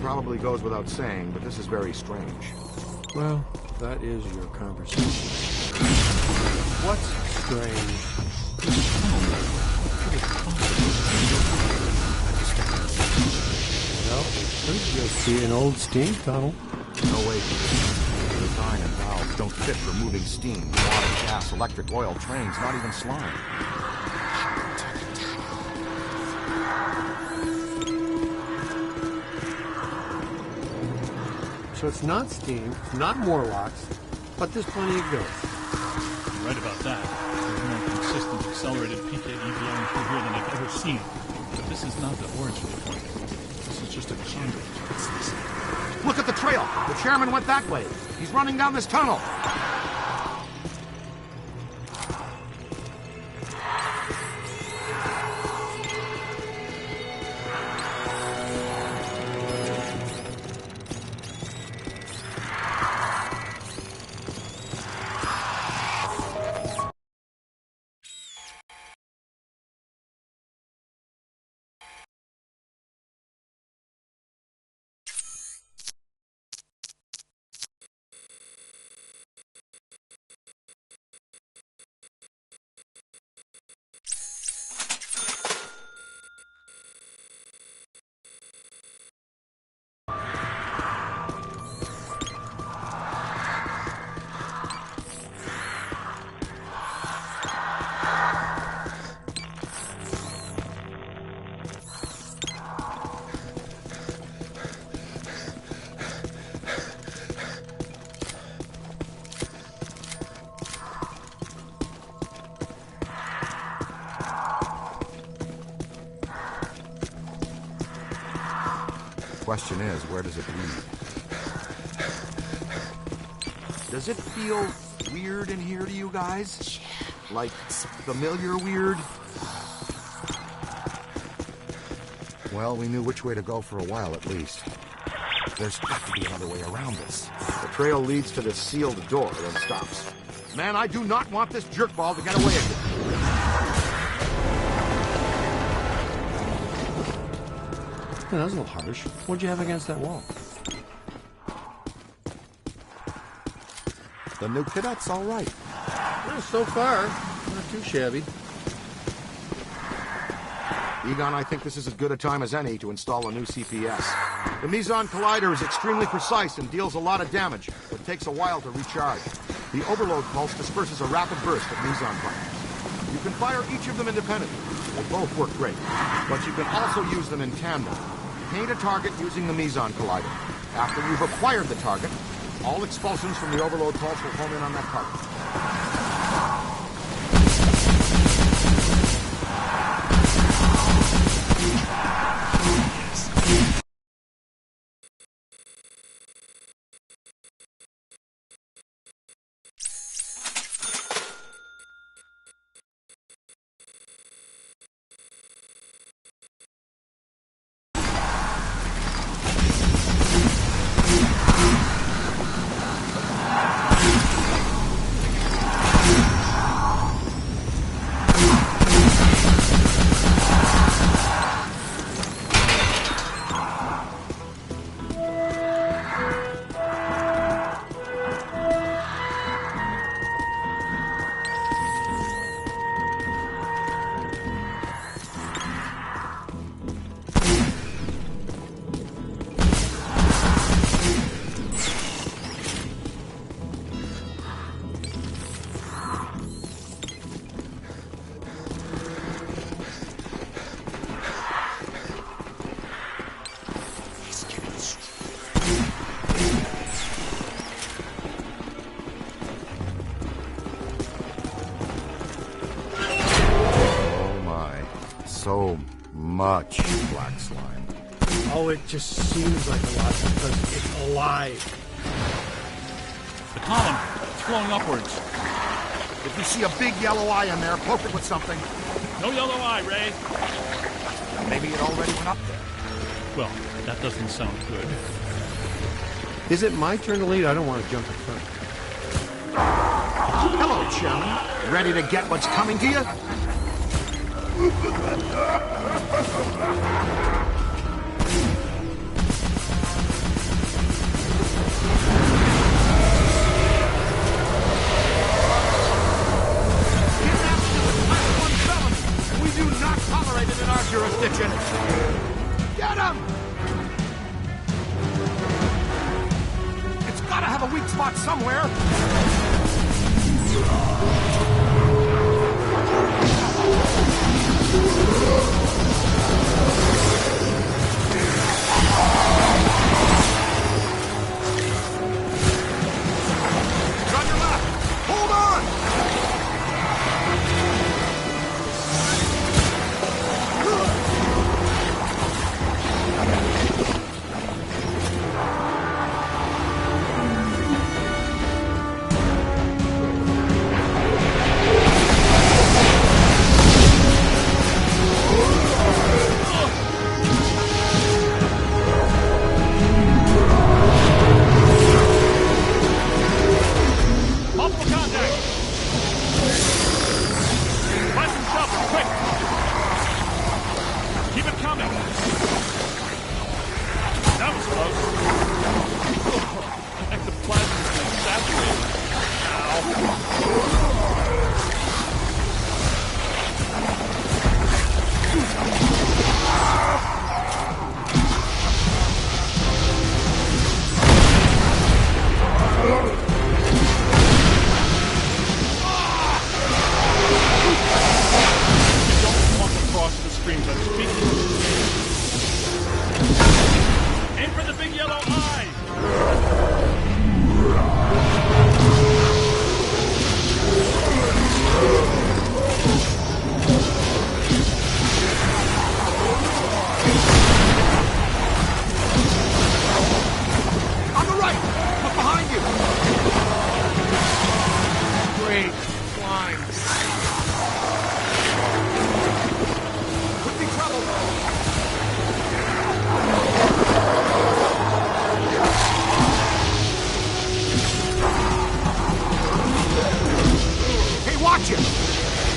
probably goes without saying, but this is very strange. Well, that is your conversation. What's strange? Well, could just be an old steam tunnel. No way. The design and valves don't fit for moving steam, water, gas, electric, oil, trains, not even slime. So it's not steam, not Morlocks, but there's plenty of ghosts. You're right about that. There's more consistent accelerated PKE blowing through here than I've ever seen. But This is not the origin point. This is just a conduit. What's this? Look at the trail. The chairman went that way. He's running down this tunnel. Question is, where does it lead? Does it feel weird in here to you guys? Like familiar weird? Well, we knew which way to go for a while at least. There's got to be another way around this. The trail leads to this sealed door, then stops. Man, I do not want this jerkball to get away again. That was a little harsh. What'd you have against that wall? The new cadet's all right. Well, so far, not too shabby. Egon, I think this is as good a time as any to install a new CPS. The Meson Collider is extremely precise and deals a lot of damage, but takes a while to recharge. The overload pulse disperses a rapid burst of Meson particles. You can fire each of them independently. They both work great, but you can also use them in tandem. Paint a target using the Meson Collider. After you've acquired the target, all expulsions from the overload pulse will home in on that target. So much black slime. Oh, it just seems like a lot because it's alive. The column, it's flowing upwards. If you see a big yellow eye in there, poke it with something. No yellow eye, Ray. Maybe it already went up there. Well, that doesn't sound good. Is it my turn to lead? I don't want to jump in front. Hello, Chairman. Ready to get what's coming to you? We do not tolerate it in our jurisdiction. Get him! It's gotta have a weak spot somewhere.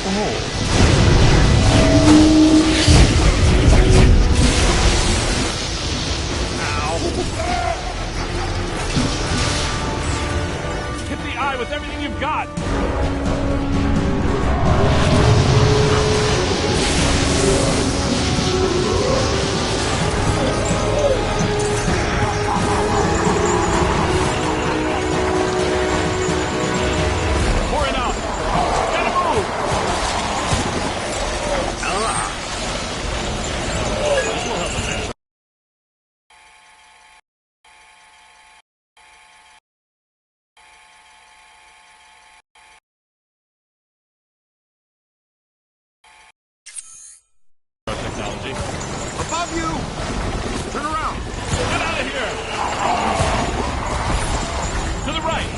a hole. Hit the eye with everything you've got! Pouring out! Gotta move! This will help a bit. Technology. Above you! Turn around! Get out of here! To the right!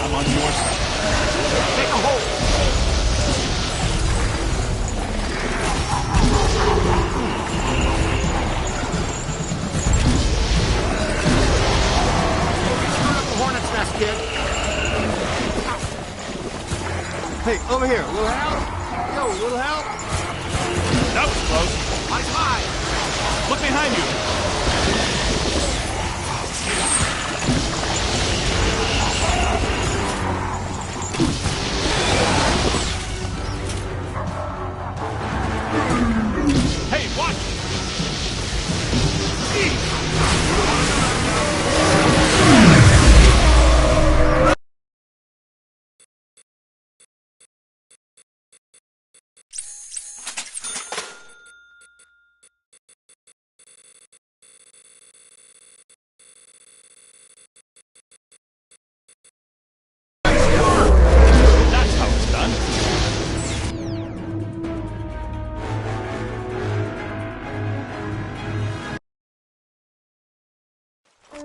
I'm on your side. Take a hold! Screw up the hornet's nest, kid. Hey, over here. Little help? Yo, little help? That was close. Eyes high! Look behind you. Hey, watch! That's how it's done.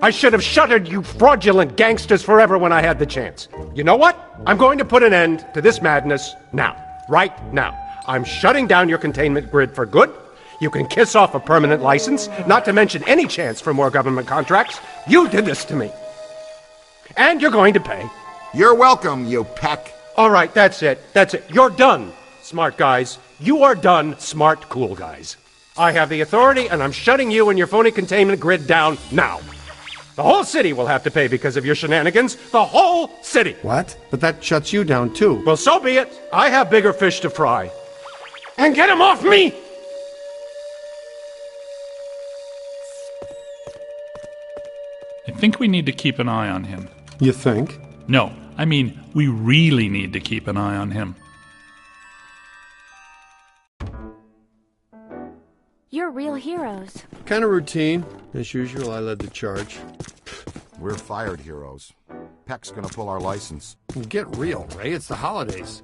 I should have shuttered you fraudulent gangsters forever when I had the chance. You know what? I'm going to put an end to this madness now. Right now. I'm shutting down your containment grid for good. You can kiss off a permanent license, not to mention any chance for more government contracts. You did this to me. And you're going to pay. You're welcome, you peck. All right, that's it. That's it. You're done, smart guys. You are done, smart, cool guys. I have the authority, and I'm shutting you and your phony containment grid down now. The whole city will have to pay because of your shenanigans. The whole city. What? But that shuts you down, too. Well, so be it. I have bigger fish to fry. And get him off me! I think we need to keep an eye on him. You think? No, I mean, we really need to keep an eye on him. You're real heroes. Kind of routine. As usual, I led the charge. We're fired heroes. Peck's gonna pull our license. Get real, Ray. It's the holidays.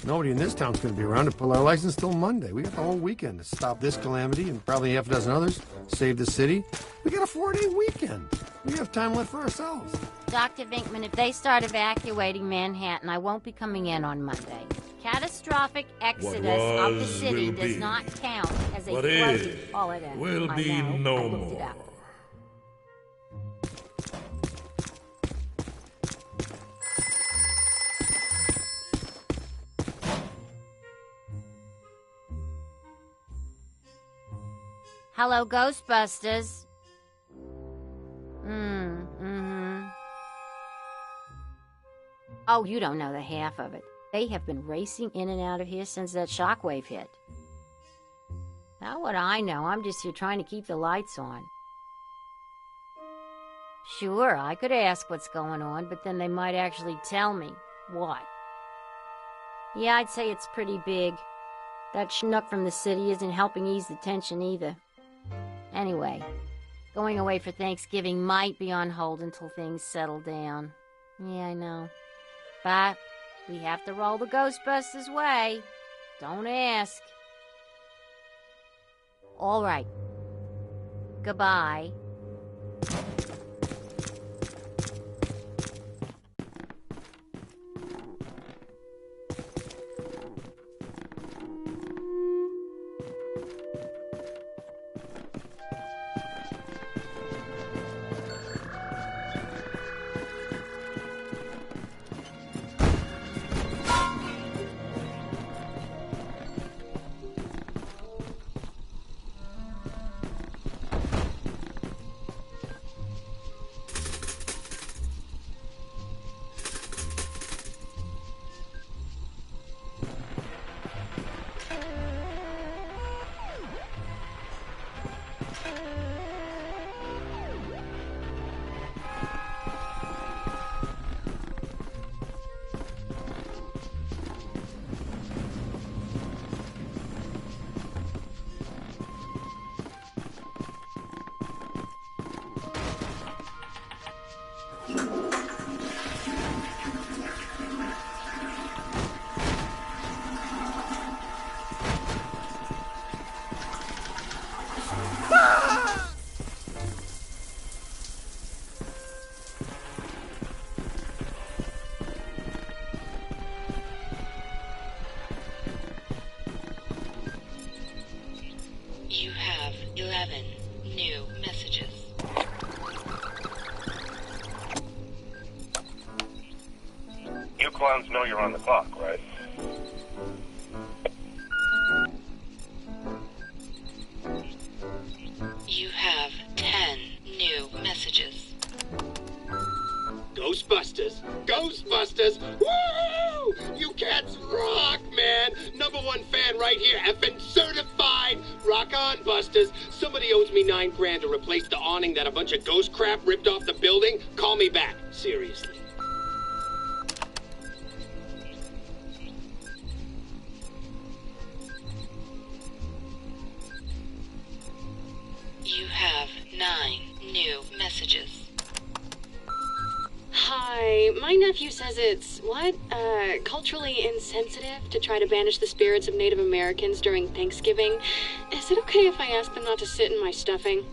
Nobody in this town's going to be around to pull our license till Monday. We got the whole weekend to stop this calamity and probably half a dozen others, save the city. We got a 4-day weekend. We have time left for ourselves. Dr. Vinkman, if they start evacuating Manhattan, I won't be coming in on Monday. Catastrophic exodus of the city does not count as a floating holiday. Will be no more. Hello, Ghostbusters. Oh, you don't know the half of it. They have been racing in and out of here since that shockwave hit. How would I know? I'm just here trying to keep the lights on. Sure, I could ask what's going on, but then they might actually tell me. What? Yeah, I'd say it's pretty big. That schnook from the city isn't helping ease the tension either. Anyway, going away for Thanksgiving might be on hold until things settle down. Yeah, I know. But we have to roll the Ghostbusters way. Don't ask. All right. Goodbye. 7 new messages. You clowns know you're on the clock, right? You have 10 new messages. Ghostbusters! Ghostbusters! Woo! You cats rock, man! #1 fan right here, effing certified! Rock on, Busters! Somebody owes me $9 grand to replace the awning that a bunch of ghost crap ripped off the building. Call me back, seriously. You have 9 new messages. Hi, my nephew says it's, culturally insensitive to try to banish the spirits of Native Americans during Thanksgiving. Is it okay if I ask them not to sit in my stuffing?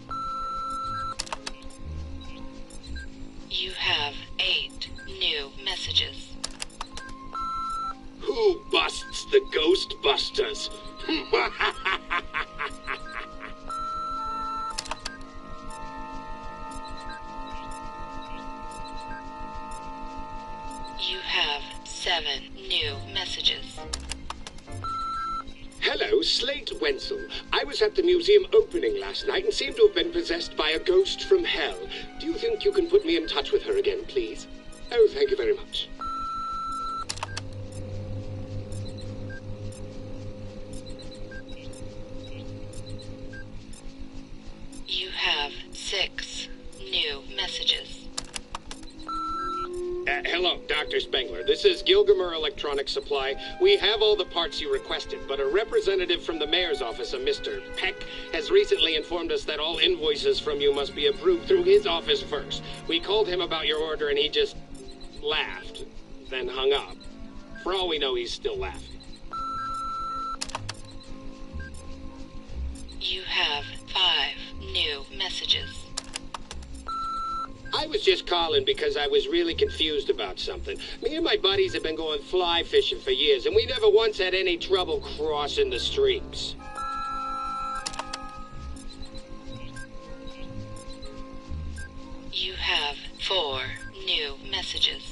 You have 8 new messages. Who busts the Ghostbusters? You have 7 new messages. Hello, Slate Wenzel. I was at the museum opening last night and seem to have been possessed by a ghost from hell. Do you think you can put me in touch with her again, please? Oh, thank you very much. You have 6 new messages. Hello, Dr. Spengler. This is Gilgamer Electronic Supply. We have all the parts you requested, but a representative from the mayor's office, a Mr. Peck, has recently informed us that all invoices from you must be approved through his office first. We called him about your order and he just laughed, then hung up. For all we know, he's still laughing. You have 5 new messages. I was just calling because I was really confused about something. Me and my buddies have been going fly fishing for years, and we never once had any trouble crossing the streams. You have 4 new messages.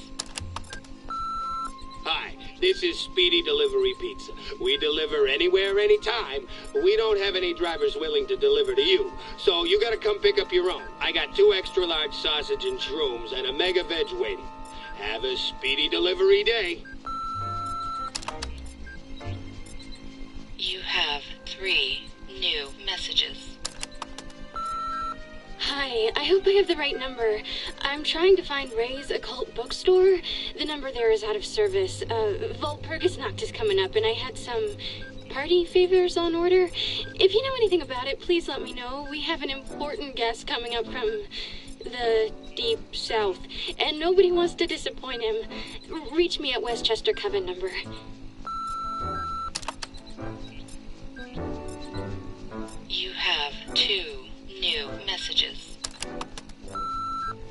Hi, this is Speedy Delivery Pizza. We deliver anywhere, anytime. We don't have any drivers willing to deliver to you, so you gotta come pick up your own. I got 2 extra large sausage and shrooms and a mega veg waiting. Have a speedy delivery day. You have 3 new messages. Hi, I hope I have the right number. I'm trying to find Ray's Occult Bookstore. The number there is out of service. Volpurgis Nacht is coming up, and I had some party favors on order. If you know anything about it, please let me know. We have an important guest coming up from the deep south, and nobody wants to disappoint him. Reach me at Westchester Coven number. You have 2 new messages.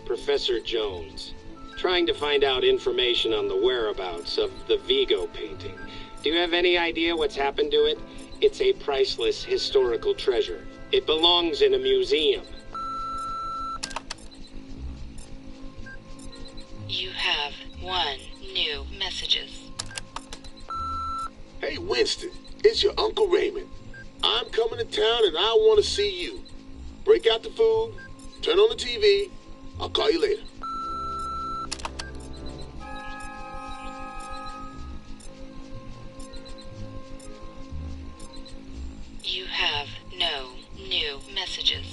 Professor Jones, trying to find out information on the whereabouts of the Vigo painting. Do you have any idea what's happened to it? It's a priceless historical treasure. It belongs in a museum. You have 1 new messages. Hey, Winston, it's your Uncle Raymond. I'm coming to town and I want to see you. Break out the food, turn on the TV. I'll call you later. You have no new messages.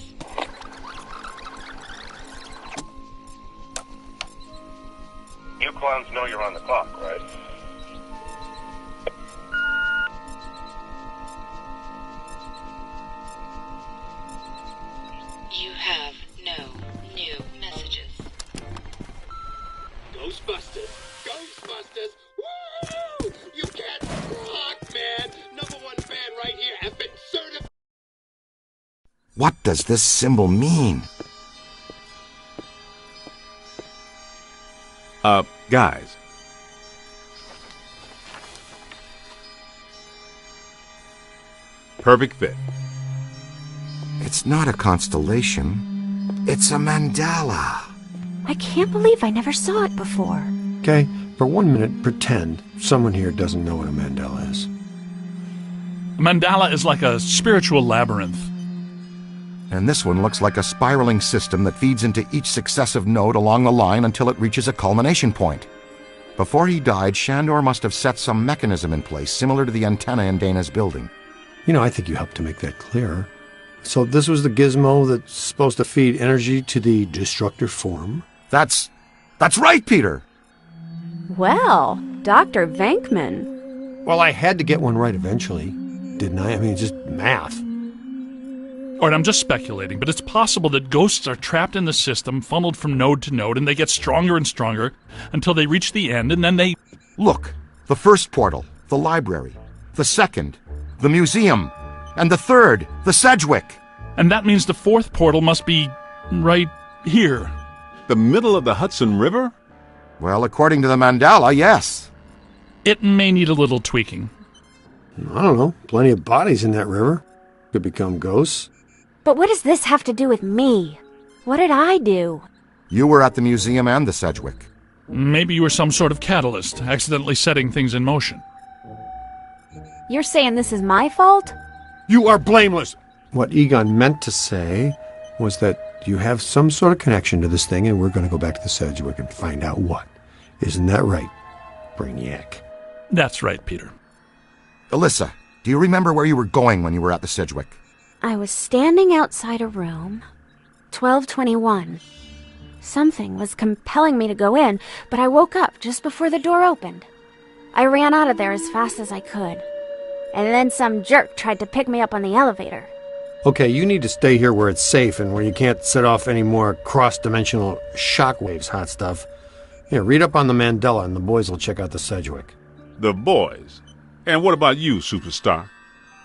You clowns know you're on the clock, right? You have no new messages. Ghostbusters! Ghostbusters! Woo! You can't rock, man! #1 fan right here, effing certified. What does this symbol mean? Guys. Perfect fit. It's It's not a constellation. It's a mandala. I can't believe I never saw it before. Okay, for 1 minute, pretend someone here doesn't know what a mandala is. A mandala is like a spiritual labyrinth. And this one looks like a spiraling system that feeds into each successive node along the line until it reaches a culmination point. Before he died, Shandor must have set some mechanism in place similar to the antenna in Dana's building. You know, I think you helped to make that clearer. So this was the gizmo that's supposed to feed energy to the destructor form? That's right, Peter! Well, Dr. Venkman. Well, I had to get one right eventually, didn't I? I mean, just math. All right, I'm just speculating, but it's possible that ghosts are trapped in the system, funneled from node to node, and they get stronger and stronger until they reach the end, and then they... Look, the first portal, the library. The second, the museum. And the third, the Sedgwick. And that means the fourth portal must be right here. The middle of the Hudson River? Well, according to the mandala, yes. It may need a little tweaking. I don't know. Plenty of bodies in that river. Could become ghosts. But what does this have to do with me? What did I do? You were at the museum and the Sedgwick. Maybe you were some sort of catalyst, accidentally setting things in motion. You're saying this is my fault? You are blameless! What Egon meant to say was that you have some sort of connection to this thing, and we're going to go back to the Sedgwick and find out what. Isn't that right, Brainiac? That's right, Peter. Alyssa, do you remember where you were going when you were at the Sedgwick? I was standing outside a room, 1221. Something was compelling me to go in, but I woke up just before the door opened. I ran out of there as fast as I could. And then some jerk tried to pick me up on the elevator. Okay, you need to stay here where it's safe and where you can't set off any more cross-dimensional shockwaves, hot stuff. Here, read up on the Mandela and the boys will check out the Sedgwick. The boys? And what about you, superstar?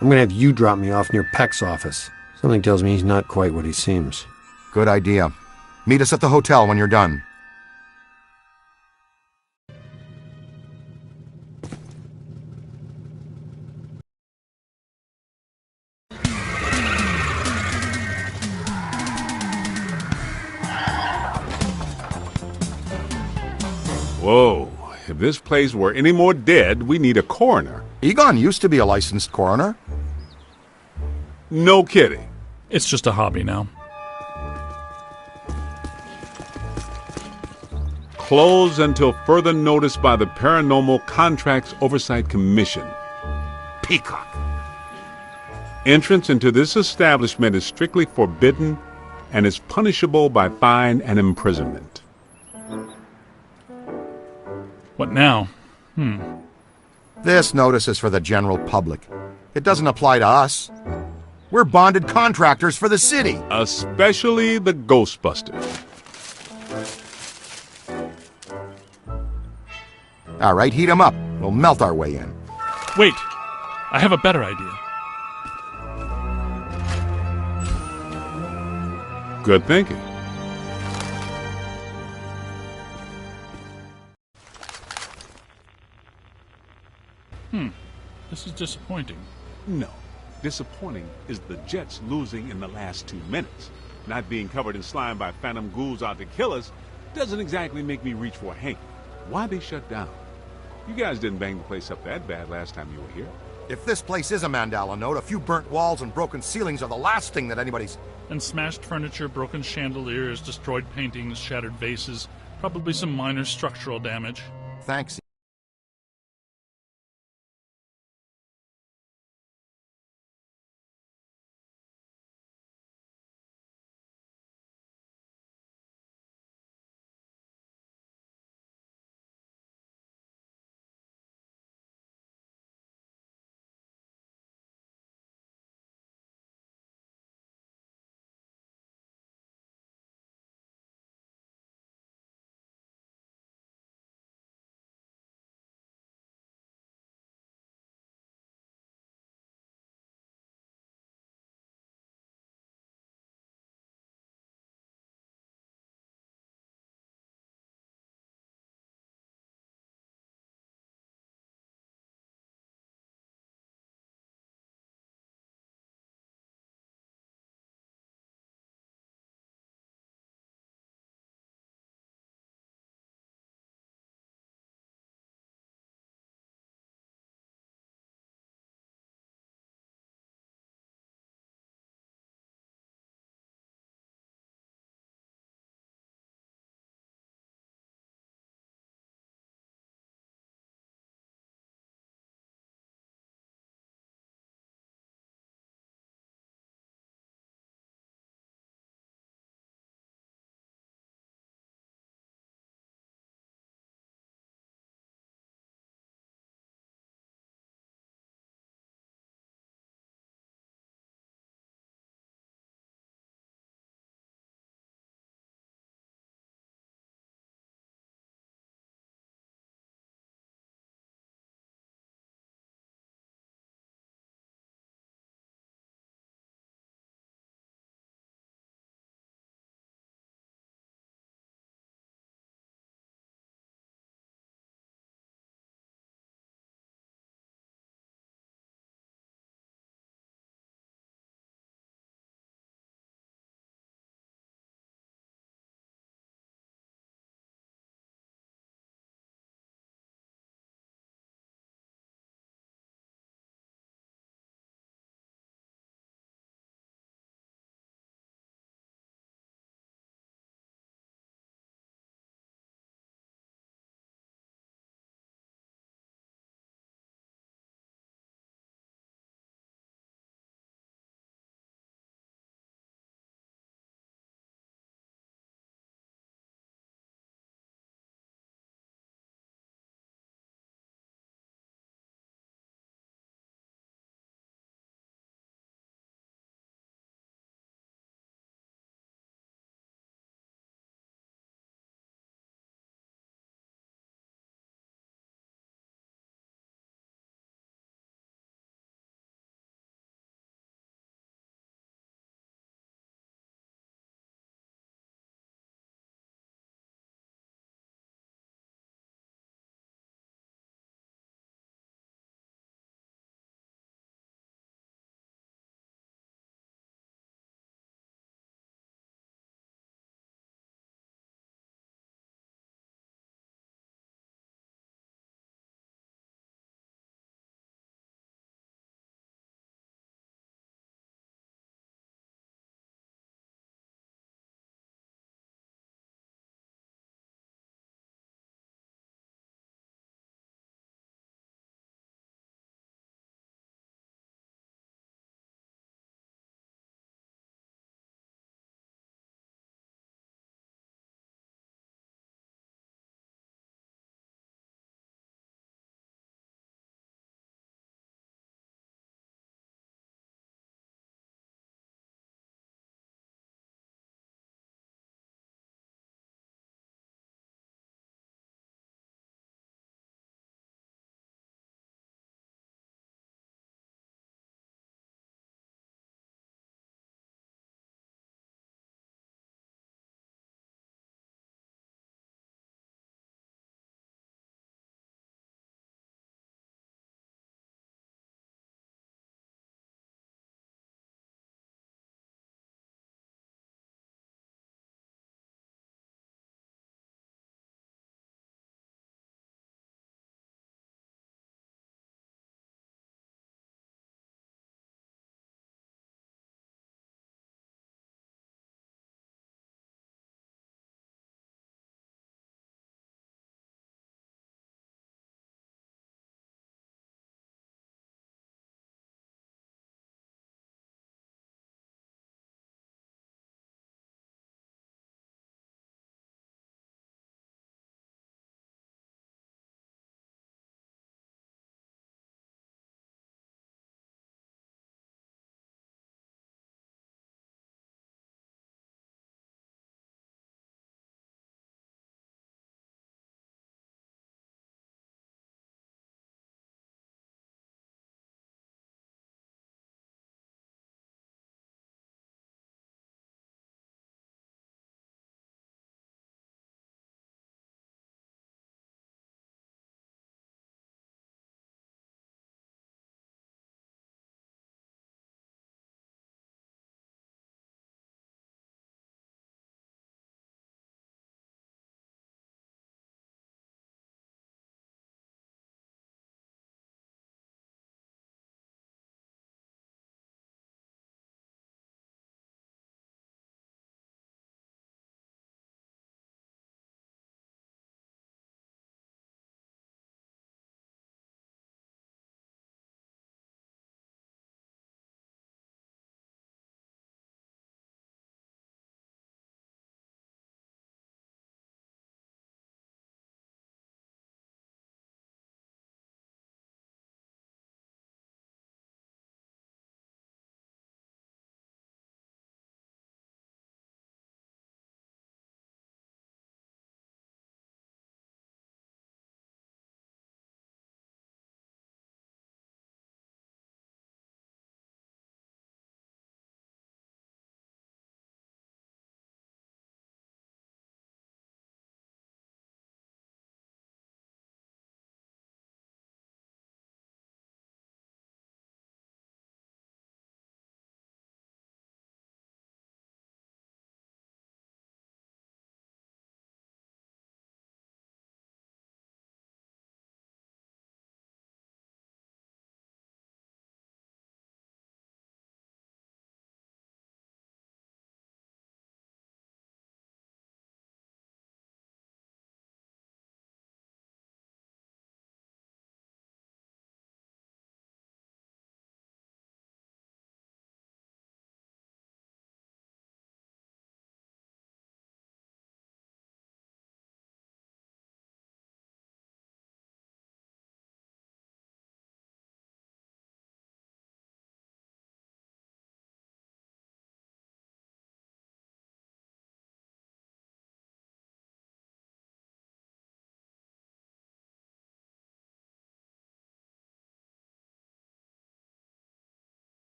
I'm gonna have you drop me off near Peck's office. Something tells me he's not quite what he seems. Good idea. Meet us at the hotel when you're done. Whoa. If this place were any more dead, we need a coroner. Egon used to be a licensed coroner. No kidding. It's just a hobby now. Closed until further notice by the Paranormal Contracts Oversight Commission. Peacock. Entrance into this establishment is strictly forbidden and is punishable by fine and imprisonment. What now? This notice is for the general public. It doesn't apply to us. We're bonded contractors for the city. Especially the Ghostbusters. All right, heat 'em up. We'll melt our way in. Wait, I have a better idea. Good thinking. This is disappointing. No. Disappointing is the Jets losing in the last 2 minutes. Not being covered in slime by phantom ghouls out to kill us doesn't exactly make me reach for a hanky. Why they shut down? You guys didn't bang the place up that bad last time you were here. If this place is a mandala node, a few burnt walls and broken ceilings are the last thing that anybody's... And smashed furniture, broken chandeliers, destroyed paintings, shattered vases, probably some minor structural damage. Thanks.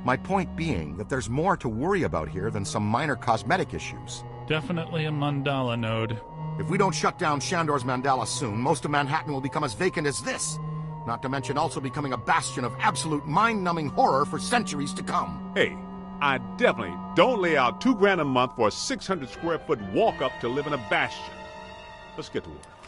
My point being that there's more to worry about here than some minor cosmetic issues. Definitely a mandala node. If we don't shut down Shandor's mandala soon, most of Manhattan will become as vacant as this. Not to mention also becoming a bastion of absolute mind-numbing horror for centuries to come. Hey, I definitely don't lay out $2 grand a month for a 600 square foot walk-up to live in a bastion. Let's get to work.